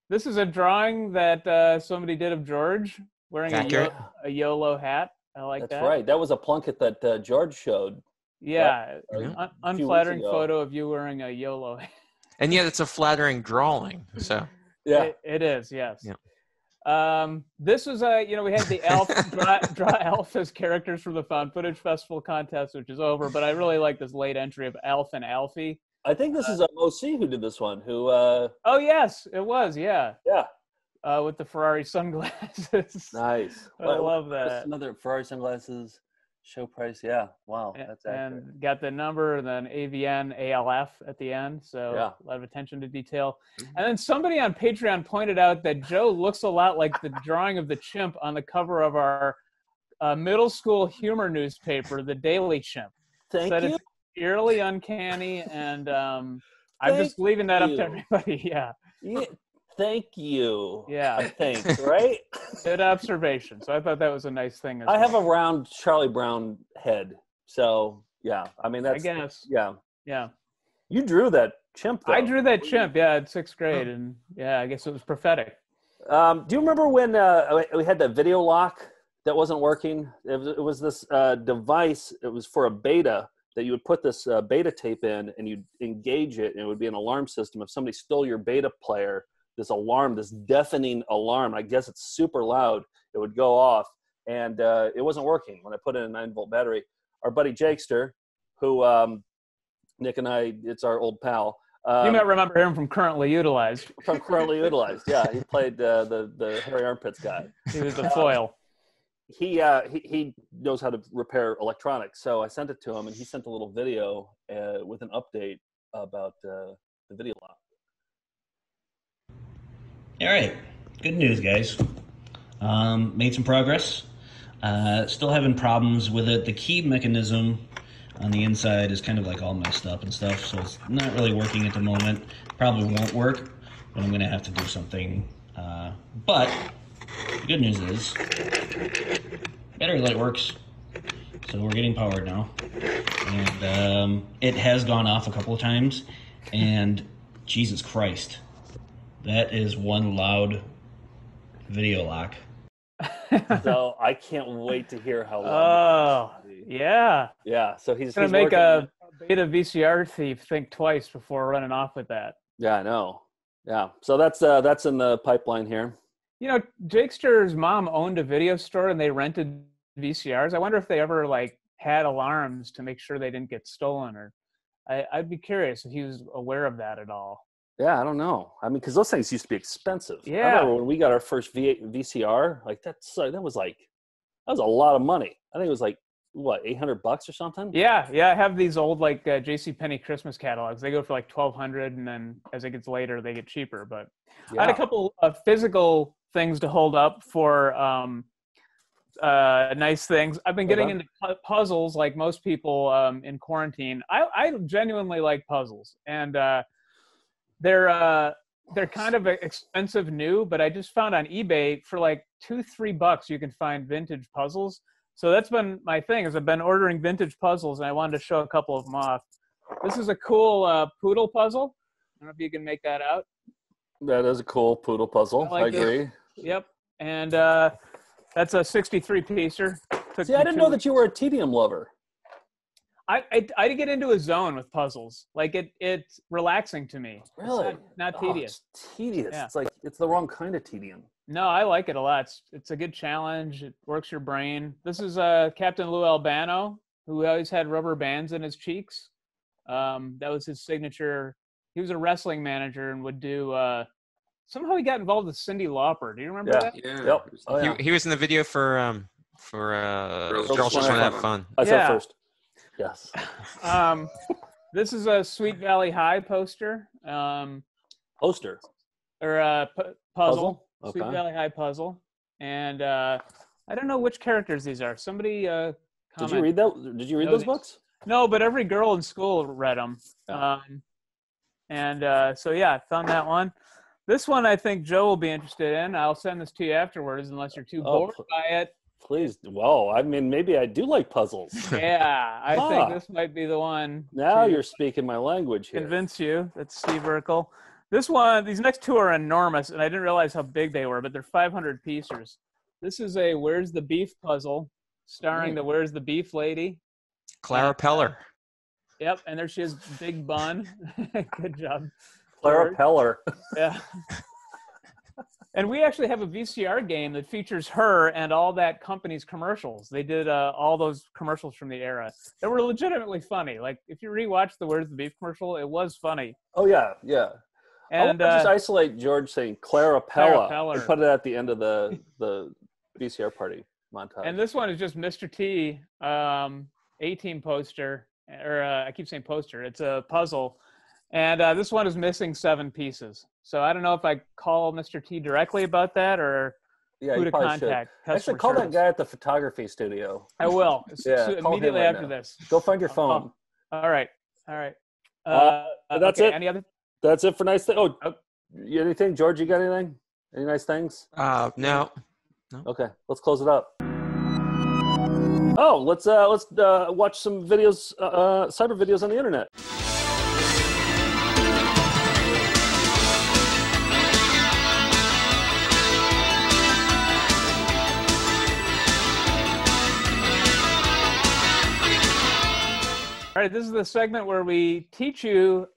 This is a drawing that somebody did of George wearing a YOLO hat. I like that. That's right. That was a Plunkett that George showed. Yeah. Unflattering ago. photo of you wearing a YOLO hat. And yet it's a flattering drawing. So yeah, it is. Yes. Yeah. This was we had the Alf draw Alf as characters from the Found Footage Festival contest, which is over. But I really like this late entry of Alf and Alfie. I think this is OC who did this one. Who? Oh yes, it was. Yeah. Yeah. With the Ferrari sunglasses. Nice. I love that. Another Ferrari sunglasses. Show price, yeah. Wow, that's accurate. And got the number, and then AVN ALF at the end. So yeah. A lot of attention to detail. And then somebody on Patreon pointed out that Joe looks a lot like the drawing of the chimp on the cover of our middle school humor newspaper, The Daily Chimp. Thank you. It's eerily uncanny, and I'm just leaving that up to everybody. Yeah. Thank you. Yeah. I think, right? Good observation. So I thought that was a nice thing. I have a round Charlie Brown head. So, yeah. I mean, that's... I guess. Yeah. Yeah. You drew that chimp, though. I drew that chimp, yeah, in 6th grade. And, yeah, I guess it was prophetic. Do you remember when we had that video lock that wasn't working? It was this device. It was for a beta that you would put this beta tape in, and you'd engage it, and it would be an alarm system. If somebody stole your beta player, this alarm, this deafening alarm, I guess it's super loud, it would go off, and it wasn't working when I put in a 9-volt battery. Our buddy Jakester, who Nick and I, it's our old pal, You might remember him from Currently Utilized. From Currently Utilized, yeah. He played the hairy armpits guy. He was the foil. He knows how to repair electronics, so I sent it to him, and he sent a little video with an update about the video lock. All right, good news, guys. Made some progress. Still having problems with it. The key mechanism on the inside is kind of like all messed up and stuff, so it's not really working at the moment. Probably won't work, but I'm gonna have to do something. But the good news is battery light works, so we're getting powered now, and it has gone off a couple of times, and Jesus Christ, that is one loud video lock. So I can't wait to hear how Oh, yeah. Yeah, so he's going to make a beta VCR thief think twice before running off with that. Yeah, I know. Yeah, so that's in the pipeline here. You know, Jakester's mom owned a video store and they rented VCRs. I wonder if they ever like had alarms to make sure they didn't get stolen, or I'd be curious if he was aware of that at all. Yeah, I don't know. I mean, because those things used to be expensive. Yeah. I remember when we got our first VCR, like that was a lot of money. I think it was like what, $800 or something. Yeah, I have these old like JCPenney Christmas catalogs. They go for like $1,200, and then as it gets later, they get cheaper. But I had a couple of physical things to hold up for nice things. I've been getting into puzzles like most people in quarantine. I genuinely like puzzles, and they're kind of expensive new, but I just found on eBay for like $2-3 you can find vintage puzzles. So that's been my thing, is I've been ordering vintage puzzles, and I wanted to show a couple of them off. This is a cool poodle puzzle. I don't know if you can make that out. That is a cool poodle puzzle. I agree. It. Yep. And that's a 63-piecer. See, I didn't know that you were a tedium lover. I get into a zone with puzzles. Like it's relaxing to me. Really? It's not tedious. It's tedious. Yeah. It's like it's the wrong kind of tedium. No, I like it a lot. It's a good challenge. It works your brain. This is Captain Lou Albano, who always had rubber bands in his cheeks. That was his signature. He was a wrestling manager and would do. Somehow he got involved with Cyndi Lauper. Do you remember that? Yeah. Yep. Oh, yeah. He was in the video for Girls Just Want to Have Fun. I said first. Yes. This is a Sweet Valley High poster. Poster? Or puzzle. Okay. Sweet Valley High puzzle. And I don't know which characters these are. Somebody Did you read that? Did you read those books? No, but every girl in school read them. Oh. So yeah, I found that one. This one I think Joe will be interested in. I'll send this to you afterwards unless you're too bored by it. Please. Well, I mean, maybe I do like puzzles. Yeah, I think this might be the one. Now you're speaking my language here. Convince you. That's Steve Urkel. This one, these next two are enormous, and I didn't realize how big they were, but they're 500 pieces. This is a Where's the Beef puzzle, starring the Where's the Beef lady. Clara Peller. Yep, and there she is, big bun. Good job. Clara Peller. Yeah. And we actually have a VCR game that features her and all that company's commercials. They did all those commercials from the era. They were legitimately funny. Like, if you rewatch the Where's the Beef commercial, it was funny. Oh, yeah, yeah. And I just isolate George saying Clara Peller and put it at the end of the VCR party montage. And this one is just Mr. T, A-Team poster, or I keep saying poster. It's a puzzle. And this one is missing 7 pieces. So I don't know if I call Mr. T directly about that or who to contact. Actually, call that guy at the photography studio. I will. Immediately right after now. this. Go find your phone. All right. That's okay, it. Any other? That's it for nice things. Oh, anything? George, you got anything? Any nice things? No. Okay, let's close it up. Oh, let's watch some videos, cyber videos on the internet. All right, this is the segment where we teach you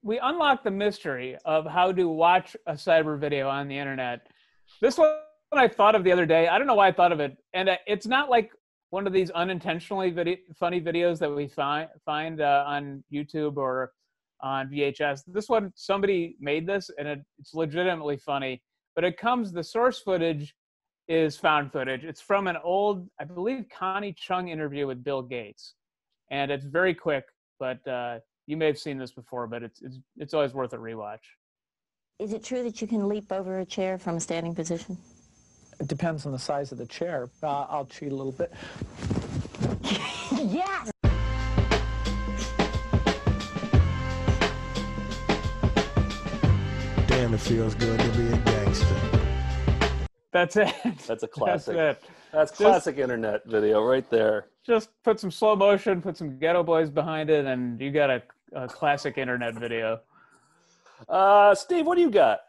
we unlock the mystery of how to watch a cyber video on the internet. This one I thought of the other day. I don't know why I thought of it. And it's not like one of these unintentionally funny videos that we find on YouTube or on VHS. This one, somebody made this, and it's legitimately funny. But the source footage is found footage. It's from an old, I believe, Connie Chung interview with Bill Gates. And it's very quick, but you may have seen this before, but it's always worth a rewatch. Is it true that you can leap over a chair from a standing position? It depends on the size of the chair. I'll cheat a little bit. Yes! Damn, it feels good to be a gangster. That's it. That's a classic. That's it. That's classic internet video right there. Just put some slow motion, put some Ghetto Boys behind it, and you got a classic internet video. Steve, what do you got?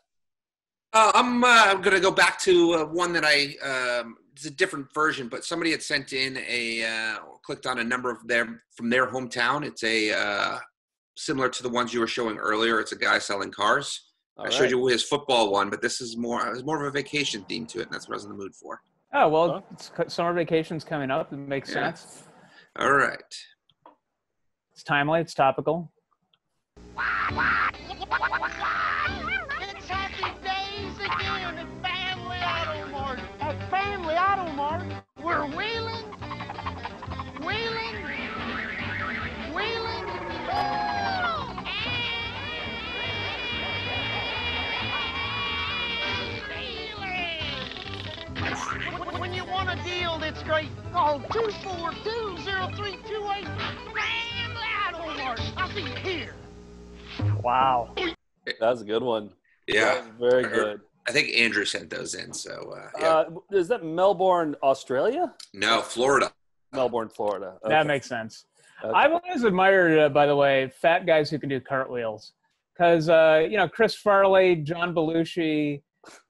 I'm going to go back to one that it's a different version, but somebody had sent in clicked on a number of from their hometown. It's similar to the ones you were showing earlier. It's a guy selling cars. I showed you his football one, but this is more of a vacation theme to it, and that's what I was in the mood for. Oh, well, summer vacation's coming up. It makes sense. All right. It's timely. It's topical. It's happy days again at Family Auto Mart. At Family Auto Mart, we're wheeling. When you want a deal that's great, call 242-0328. Family Auto Mart. I'll see you here. Wow. That was a good one. Yeah. Very good. I think Andrew sent those in, so yeah. Is that Melbourne, Australia? No, Florida. Melbourne, Florida. Okay. That makes sense. Okay. I've always admired, by the way, fat guys who can do cartwheels. Because, Chris Farley, John Belushi,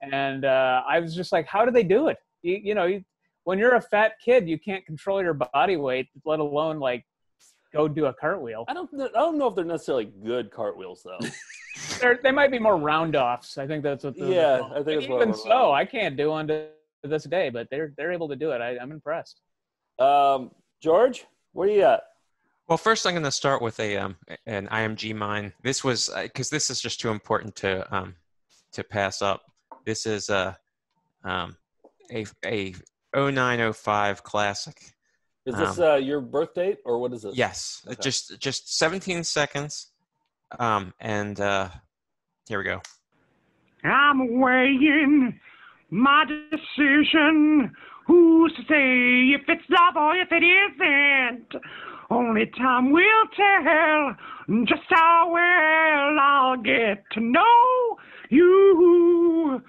and I was just like, how do they do it? When you're a fat kid, you can't control your body weight, let alone, go do a cartwheel. I don't know if they're necessarily good cartwheels, though. They might be more round-offs. I think that's what I think it's even so, I can't do one to this day, but they're able to do it. I'm impressed. George, what do you got? Well, first I'm going to start with an IMG mine. This was because this is just too important to pass up. This is a 0905 classic. Is this your birth date or what is this? Yes, okay. just 17 seconds, and here we go. I'm weighing my decision. Who's to say if it's love or if it isn't? Only time will tell just how well I'll get to know you.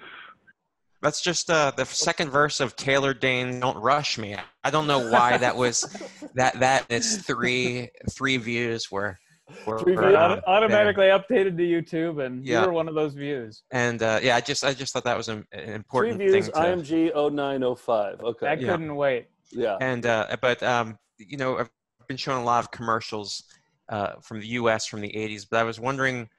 That's just the second verse of Taylor Dayne's "Don't Rush Me." I don't know why that was that. It's three views were automatically updated to YouTube, and you were one of those views. And I just thought that was an important 3 views. thing. IMG 0905. Okay, I couldn't wait. Yeah, and but I've been showing a lot of commercials from the U.S. from the 80s, but I was wondering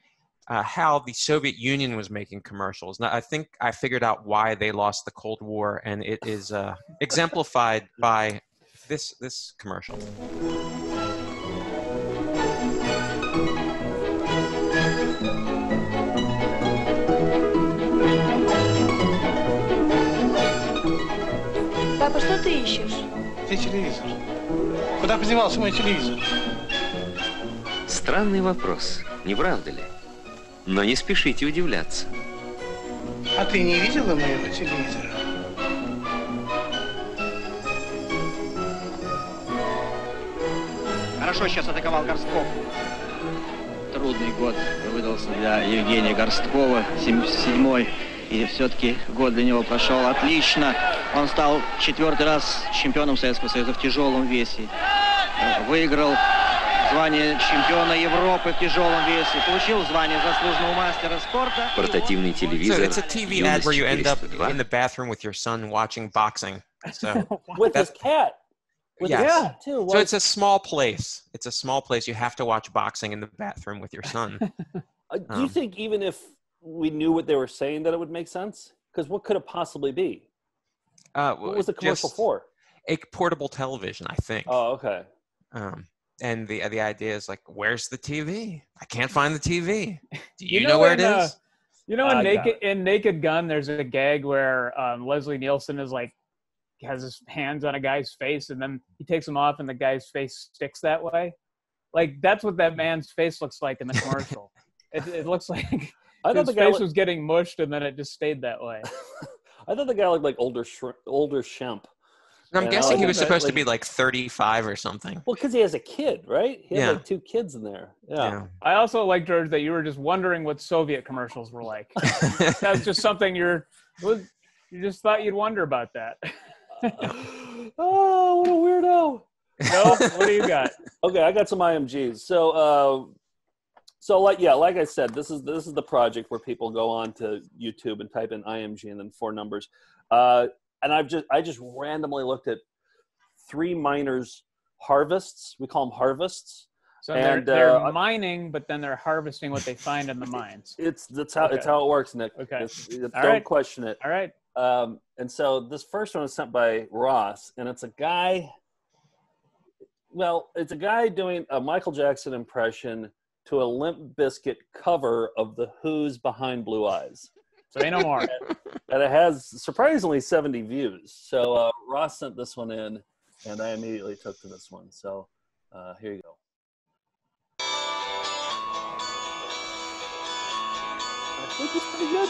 how the Soviet Union was making commercials. Now, I think I figured out why they lost the Cold War, and it is exemplified by this commercial. Папа, что ты ищешь? Где телевизор? Куда подевался мой телевизор? Странный вопрос, не правда ли? Но не спешите удивляться. А ты не видела моего телевизора? Хорошо сейчас атаковал Горстков. Трудный год выдался для Евгения Горсткова, 77-й. И все-таки год для него прошел отлично. Он стал 4-й раз чемпионом Советского Союза в тяжелом весе. Выиграл звание чемпиона Европы в тяжелом весе. Получил звание заслуженного мастера спорта. Портативный телевизор. So it's a TV ad where you end up in the bathroom with your son watching boxing. So with his cat. Yeah, too. So it's a small place. It's a small place. You have to watch boxing in the bathroom with your son. Do you think even if we knew what they were saying that it would make sense? Because what could it possibly be? What was the commercial for? A portable television, I think. Oh, okay. and the idea is like, where's the TV? I can't find the TV. Do you, You know know where in, it is? You know, in Naked Gun, there's a gag where Leslie Nielsen is like, has his hands on a guy's face, and then he takes them off, and the guy's face sticks that way. Like, that's what that man's face looks like in the commercial. It looks like his face was getting mushed, and then it just stayed that way. I thought the guy looked like older Shemp. I'm guessing he was supposed to be like 35 or something. Well, because he has a kid, right? He had Yeah. like 2 kids in there. Yeah. I also like, George, that you were just wondering what Soviet commercials were like. That's just something you just thought you'd wonder about that. Oh, what a weirdo. No, what do you got? Okay, I got some IMGs. So like I said, this is the project where people go on to YouTube and type in IMG and then 4 numbers. And I just randomly looked at 3 miners' harvests. We call them harvests. So they're mining, but then they're harvesting what they find in the mines. It's how it works, Nick. Okay. Don't question it. All right. And so this first one was sent by Ross, and it's a guy. Well, it's a guy doing a Michael Jackson impression to a Limp Bizkit cover of the Who's Behind Blue Eyes. So ain't no more. And it has surprisingly 70 views. So Ross sent this one in, and I immediately took to this one. So here you go. I think it's pretty good.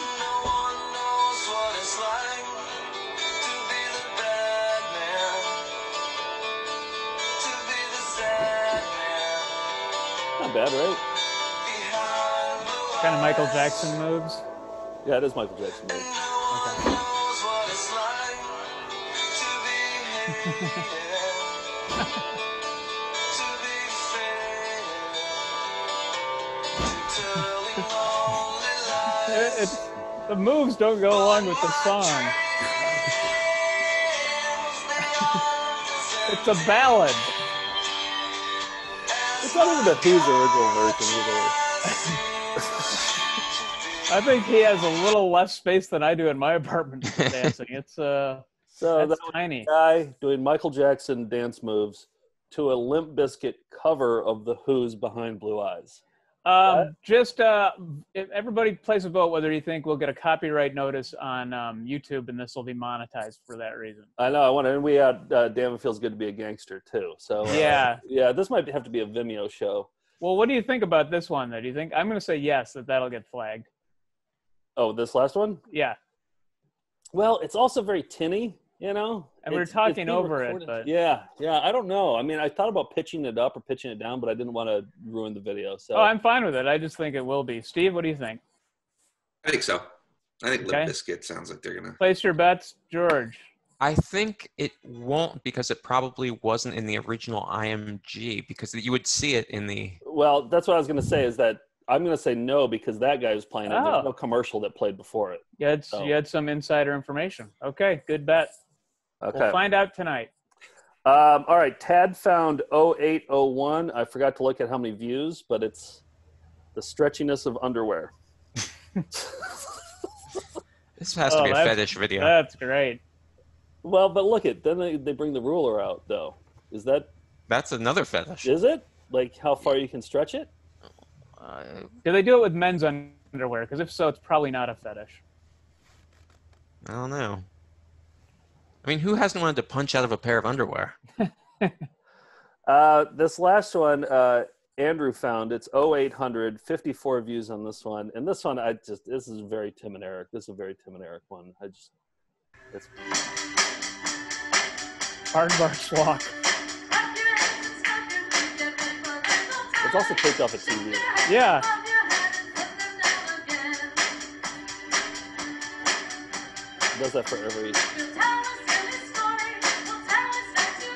Not bad, right? Kind of Michael Jackson moves. Yeah, it is Michael Jackson moves. Okay. The moves don't go along with the song. It's a ballad. It's not even the Who's original version either. I think he has a little less space than I do in my apartment for dancing. It's so that's tiny. Guy doing Michael Jackson dance moves to a Limp Bizkit cover of the Who's Behind Blue Eyes. If everybody plays a vote whether you think we'll get a copyright notice on YouTube and this will be monetized for that reason. I know. I want to. And we had Damn It Feels Good to Be a Gangster too. So yeah. This might have to be a Vimeo show. Well, what do you think about this one? Do you think I'm going to say yes that'll get flagged? Oh, this last one? Yeah. Well, it's also very tinny, you know. And we're talking over it, but yeah. I don't know. I mean, I thought about pitching it up or pitching it down, but I didn't want to ruin the video. So I'm fine with it. I just think it will be. Steve, what do you think? I think so. I think Limp Bizkit sounds like they're gonna place your bets, George. I think it won't because it probably wasn't in the original IMG because you would see it in the. Well, that's what I was going to say. Is that I'm going to say no because that guy was playing it. There's no commercial that played before it. You had some insider information. Okay, good bet. Okay. We'll find out tonight. All right, Tad found 0801. I forgot to look at how many views, but it's the stretchiness of underwear. This has to be a fetish video. That's great. Well, but look it. Then they bring the ruler out, though. Is that? That's another fetish. Is it? Like how far you can stretch it? Do they do it with men's underwear? Because if so, it's probably not a fetish. I don't know. I mean, who hasn't wanted to punch out of a pair of underwear? This last one, Andrew found. It's 0800, 54 views on this one. And this one, this is very Tim and Eric. This is a very Tim and Eric one. It's Aardvark's Walk. It's also taped off a TV. Yeah. It does that for every...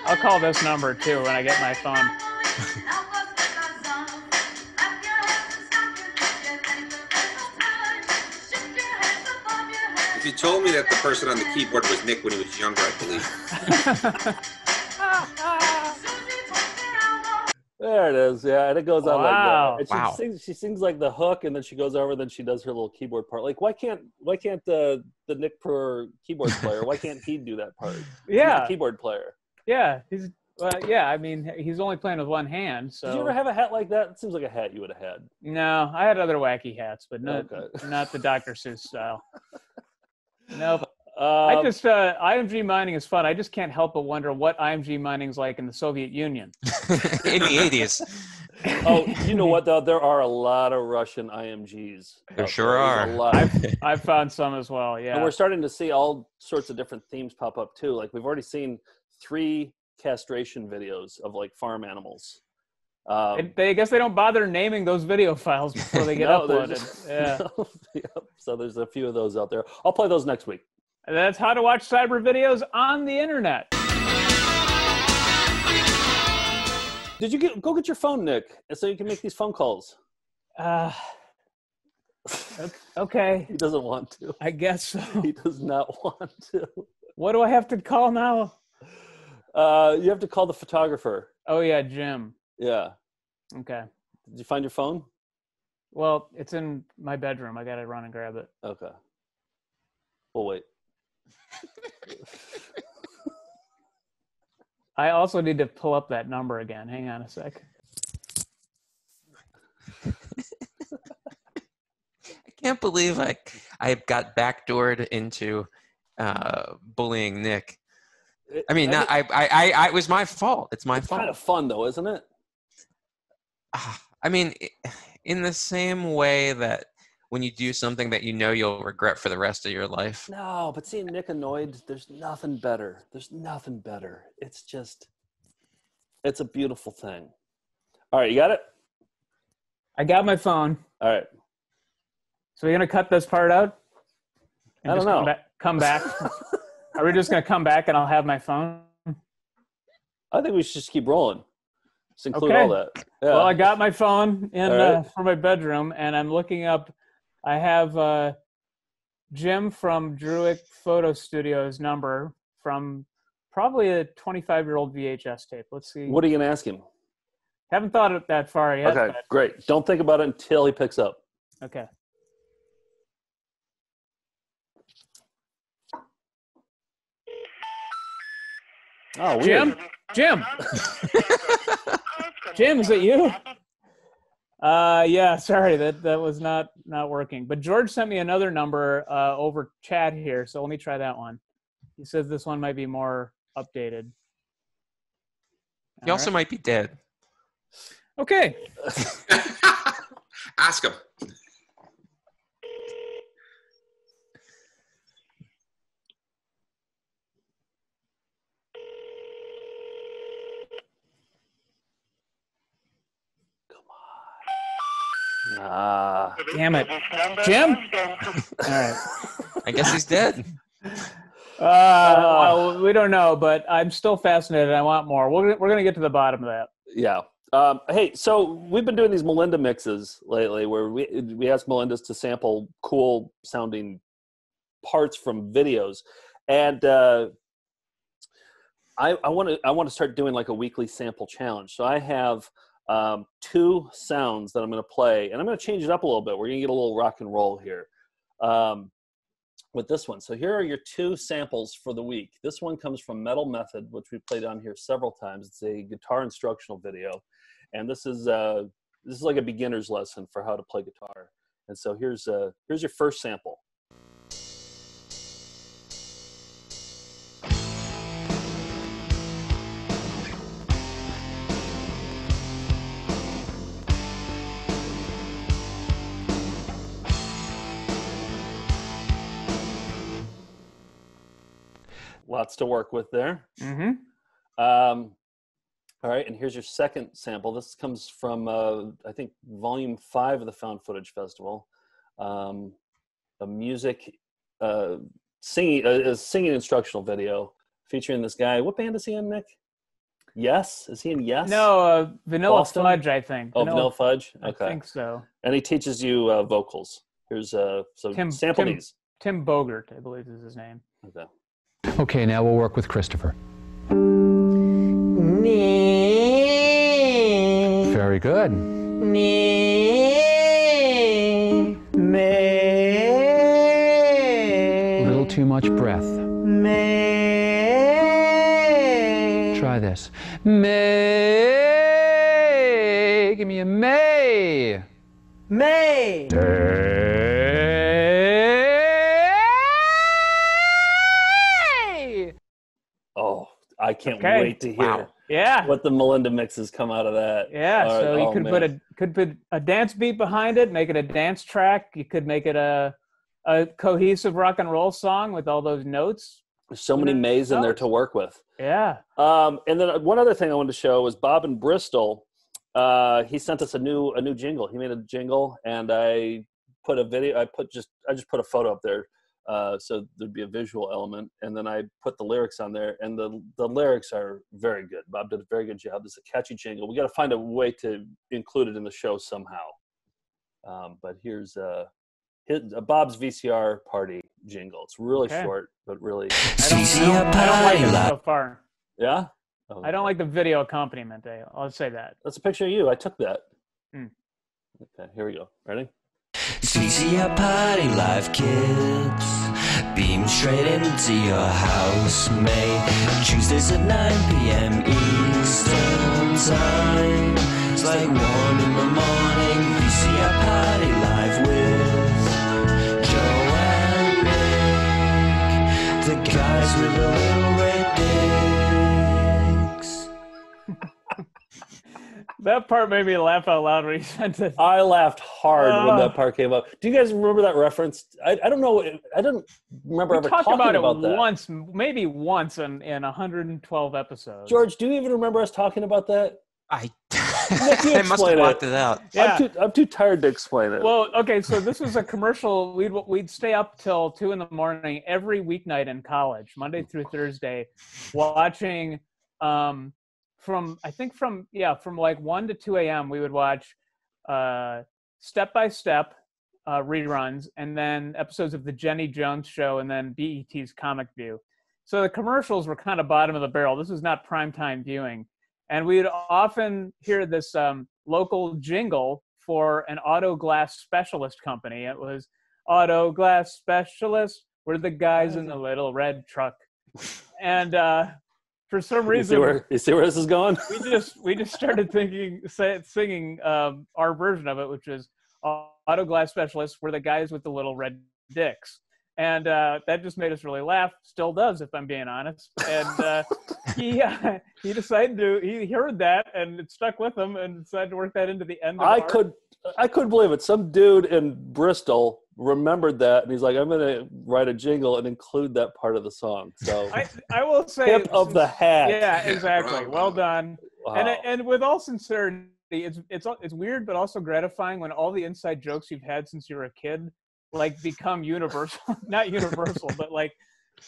I'll call this number, too, when I get my phone. If you told me that the person on the keyboard was Nick when he was younger, I'd believe. There it is, yeah, and it goes on like that. And she sings like the hook, and then she goes over, then she does her little keyboard part. Like, why can't the Nick Purr keyboard player? Why can't he do that part? Yeah, he's the keyboard player. Yeah, he's Well, yeah, I mean, he's only playing with one hand, so. Did you ever have a hat like that? It seems like a hat you would have had. No, I had other wacky hats, but not the Dr. Seuss style. Nope. I just IMG mining is fun. I just can't help but wonder what IMG mining's like in the Soviet Union. In the 80s. Oh, you know what though? There are a lot of Russian IMGs. There sure are. A lot. I've found some as well. Yeah. And we're starting to see all sorts of different themes pop up too. Like we've already seen 3 castration videos of like farm animals. I guess they don't bother naming those video files before they get uploaded. Yeah. Yep. So there's a few of those out there. I'll play those next week. And that's how to watch cyber videos on the internet. Did you go get your phone, Nick, so you can make these phone calls? Okay. He doesn't want to. I guess so. He does not want to. What do I have to call now? You have to call the photographer. Oh, yeah, Jim. Yeah. Okay. Did you find your phone? Well, it's in my bedroom. I got to run and grab it. Okay. We'll wait. I also need to pull up that number again. Hang on a sec. I can't believe I got backdoored into bullying Nick. I mean, it was my fault. It's my fault. Kind of fun though, isn't it? I mean, in the same way that when you do something that you know you'll regret for the rest of your life. No, but seeing Nick annoyed, there's nothing better. There's nothing better. It's a beautiful thing. All right, you got it? I got my phone. All right. So we're going to cut this part out? I don't know. Come back? Are we just going to come back and I'll have my phone? I think we should just keep rolling. Just include all that. Yeah. Well, I got my phone for my bedroom, and I'm looking up. I have Jim from Druick Photo Studios number from probably a 25-year-old VHS tape. Let's see. What are you going to ask him? Haven't thought of that far yet. Okay, great. Don't think about it until he picks up. Okay. Oh, weird. Jim. Jim, is it you? Yeah, sorry, that was not working. But George sent me another number over chat here, so let me try that one. He says this one might be more updated. He also might be dead. Okay. Ask him. Damn it. Jim? All right. I guess he's dead. Well, we don't know, but I'm still fascinated. I want more. We're going to get to the bottom of that. Yeah. Hey, so we've been doing these Melinda mixes lately where we ask Melindas to sample cool sounding parts from videos. And I want to start doing like a weekly sample challenge. So I have 2 sounds that I'm going to play, and I'm going to change it up a little bit. We're going to get a little rock and roll here with this one. So here are your 2 samples for the week. This one comes from Metal Method, which we played on here several times. It's a guitar instructional video, and this is like a beginner's lesson for how to play guitar. And so here's your first sample. Lots to work with there. Mm-hmm. All right, and here's your second sample. This comes from, I think, Volume 5 of the Found Footage Festival. A music, singing instructional video featuring this guy. What band is he in, Nick? Yes? Is he in Yes? No, Vanilla Boston? Fudge, I think. Oh, Vanilla Fudge? Okay. I think so. And he teaches you vocals. Here's, sample these. Tim Bogert, I believe is his name. Okay. Okay, now we'll work with Christopher. Me. Very good. Me. Me. A little too much breath. Me. Try this. May. Give me a May. May. Oh, I can't wait to hear what the Melinda mixes come out of that. Yeah, All so right. you could put a dance beat behind it, make it a dance track. You could make it a cohesive rock and roll song with all those notes. There's so many Mays in there to work with. Yeah. And then one other thing I wanted to show was Bob in Bristol. He sent us a new jingle. He made a jingle, and I put a video. I just put a photo up there, so there'd be a visual element, and then I put the lyrics on there, and the lyrics are very good. Bob did a very good job. It's a catchy jingle. We got to find a way to include it in the show somehow. But here's Bob's VCR party jingle. It's really short, but really. I don't like it so far. Yeah. Oh, I don't like the video accompaniment. I'll say that. That's a picture of you. I took that. Okay, here we go. Ready? It's VCR party live, kids. Beam straight into your house, May. Tuesdays at 9 p.m. Eastern Time. It's like 1 in the morning. VCR party live with Joe and Nick. The guys with the little red dicks. That part made me laugh out loud when he sent it. I laughed hard when that part came up. Do you guys remember that reference? I don't know. I don't remember ever talking about it that. Once, maybe once in 112 episodes. George, do you even remember us talking about that? I must have blocked it out. Yeah. I'm too tired to explain it. Well, okay, so this was a commercial. We'd stay up till 2 in the morning every weeknight in college, Monday through Thursday, watching from like 1 to 2 a.m. we would watch Step by Step reruns, and then episodes of the Jenny Jones Show, and then BET's Comic View. So the commercials were kind of bottom of the barrel. This was not primetime viewing. And we'd often hear this local jingle for an auto glass specialist company. It was Auto Glass Specialist. We're the guys in the little red truck. And for some reason, you see where this is going? we just started singing our version of it, which is Auto Glass Specialist. We're the guys with the little red dicks. And that just made us really laugh. Still does, if I'm being honest. And he decided he heard that, and it stuck with him, and decided to work that into the end of I couldn't believe it. Some dude in Bristol remembered that, and he's like, I'm going to write a jingle and include that part of the song. So I will say, tip of the hat. Yeah, exactly. Well done. Wow. And with all sincerity, it's weird, but also gratifying when all the inside jokes you've had since you were a kid like become universal. Not universal, but like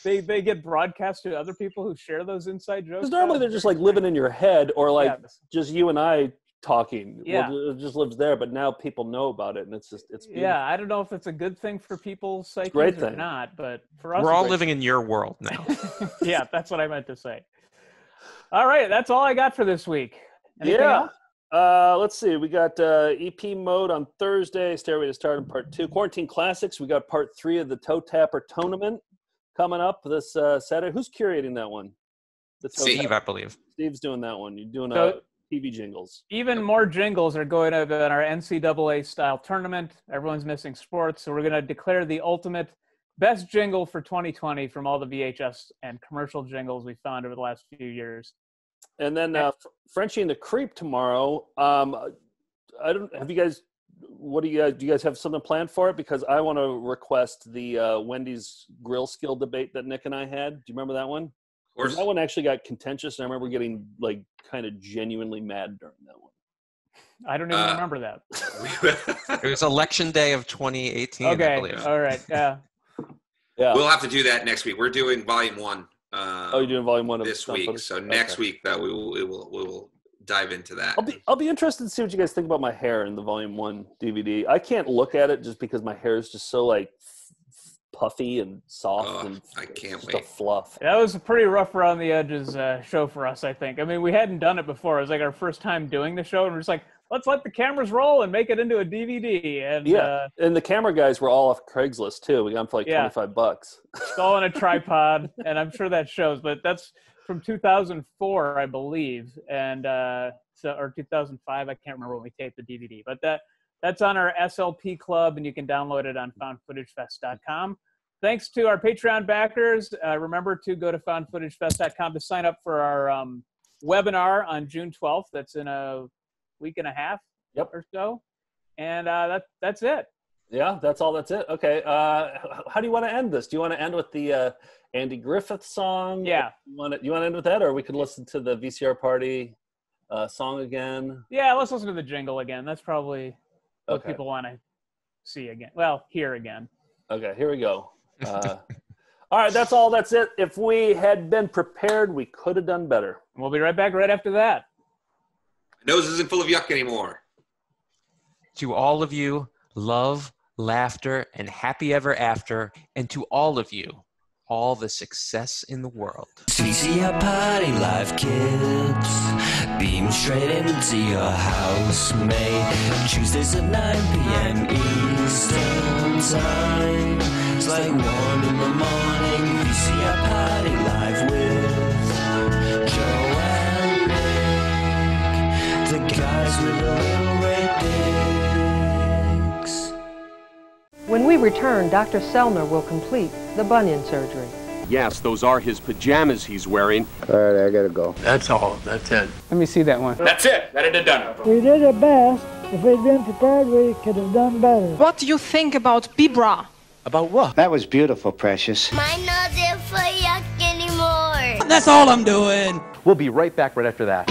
they get broadcast to other people who share those inside jokes. Because normally they're just like living in your head, or like just you and I talking. Yeah. Well, it just lives there, but now people know about it, and it's beautiful. Yeah, I don't know if it's a good thing for people's psyches or not, but for us, we're all living in your world now. Yeah, that's what I meant to say. All right, that's all I got for this week. Anything else? Let's see. We got EP mode on Thursday. Stairway to Stardom Part 2. Quarantine Classics. We got Part 3 of the Toe Tapper Tournament coming up this Saturday. Who's curating that one? Steve, I believe. Steve's doing that one. You're doing TV jingles. Even more jingles are going up in our NCAA-style tournament. Everyone's missing sports, so we're going to declare the ultimate best jingle for 2020 from all the VHS and commercial jingles we found over the last few years. And then Frenchie and the Creep tomorrow. Have you guys? What do you guys have something planned for it? Because I want to request the Wendy's grill skill debate that Nick and I had. Do you remember that one? Of course. That one actually got contentious, and I remember getting like kind of genuinely mad during that one. I don't even remember that. It was election day of 2018. Okay. I believe. All right. Yeah. We'll have to do that next week. We're doing Volume 1. You're doing Volume 1 of this week. So next week that we will dive into that. I'll be interested to see what you guys think about my hair in the Volume 1 DVD. I can't look at it just because my hair is just so like puffy and soft and I can't wait. A fluff. That was a pretty rough around the edges show for us, I think. I mean, we hadn't done it before. It was like our first time doing the show, and we're just like, let's let the cameras roll and make it into a DVD. And and the camera guys were all off Craigslist too. We got them for like $25. It's all on a tripod, and I'm sure that shows. But that's from 2004, I believe, and or 2005. I can't remember when we taped the DVD, but that's on our SLP Club, and you can download it on foundfootagefest.com. Thanks to our Patreon backers. Remember to go to foundfootagefest.com to sign up for our webinar on June 12th. That's in a week and a half or so. And that's it. Yeah, that's all. That's it. Okay. How do you want to end this? Do you want to end with the Andy Griffith song? Yeah. You want to end with that, or we could listen to the VCR Party song again? Yeah, let's listen to the jingle again. That's probably what people want to see again. Well, hear again. Okay, here we go. All right, that's all. That's it. If we had been prepared, we could have done better. We'll be right back right after that. My nose isn't full of yuck anymore. To all of you, love, laughter, and happy ever after. And to all of you, all the success in the world. VCR Party Live, kids. Beam straight into your house, mate. Tuesdays at 9 p.m. Eastern Time. It's like 1 in the morning. VCR Party Live with Joe and Nick. The guys with the little red dicks. When we return, Dr. Selner will complete the bunion surgery. Yes, those are his pajamas he's wearing. All right, I gotta go. That's all. That's it. Let me see that one. That's it. That had done it. We did our best. If we'd been prepared, we could have done better. What do you think about Bibra? About what? That was beautiful, Precious. My nose isn't for yuck anymore. That's all I'm doing. We'll be right back right after that.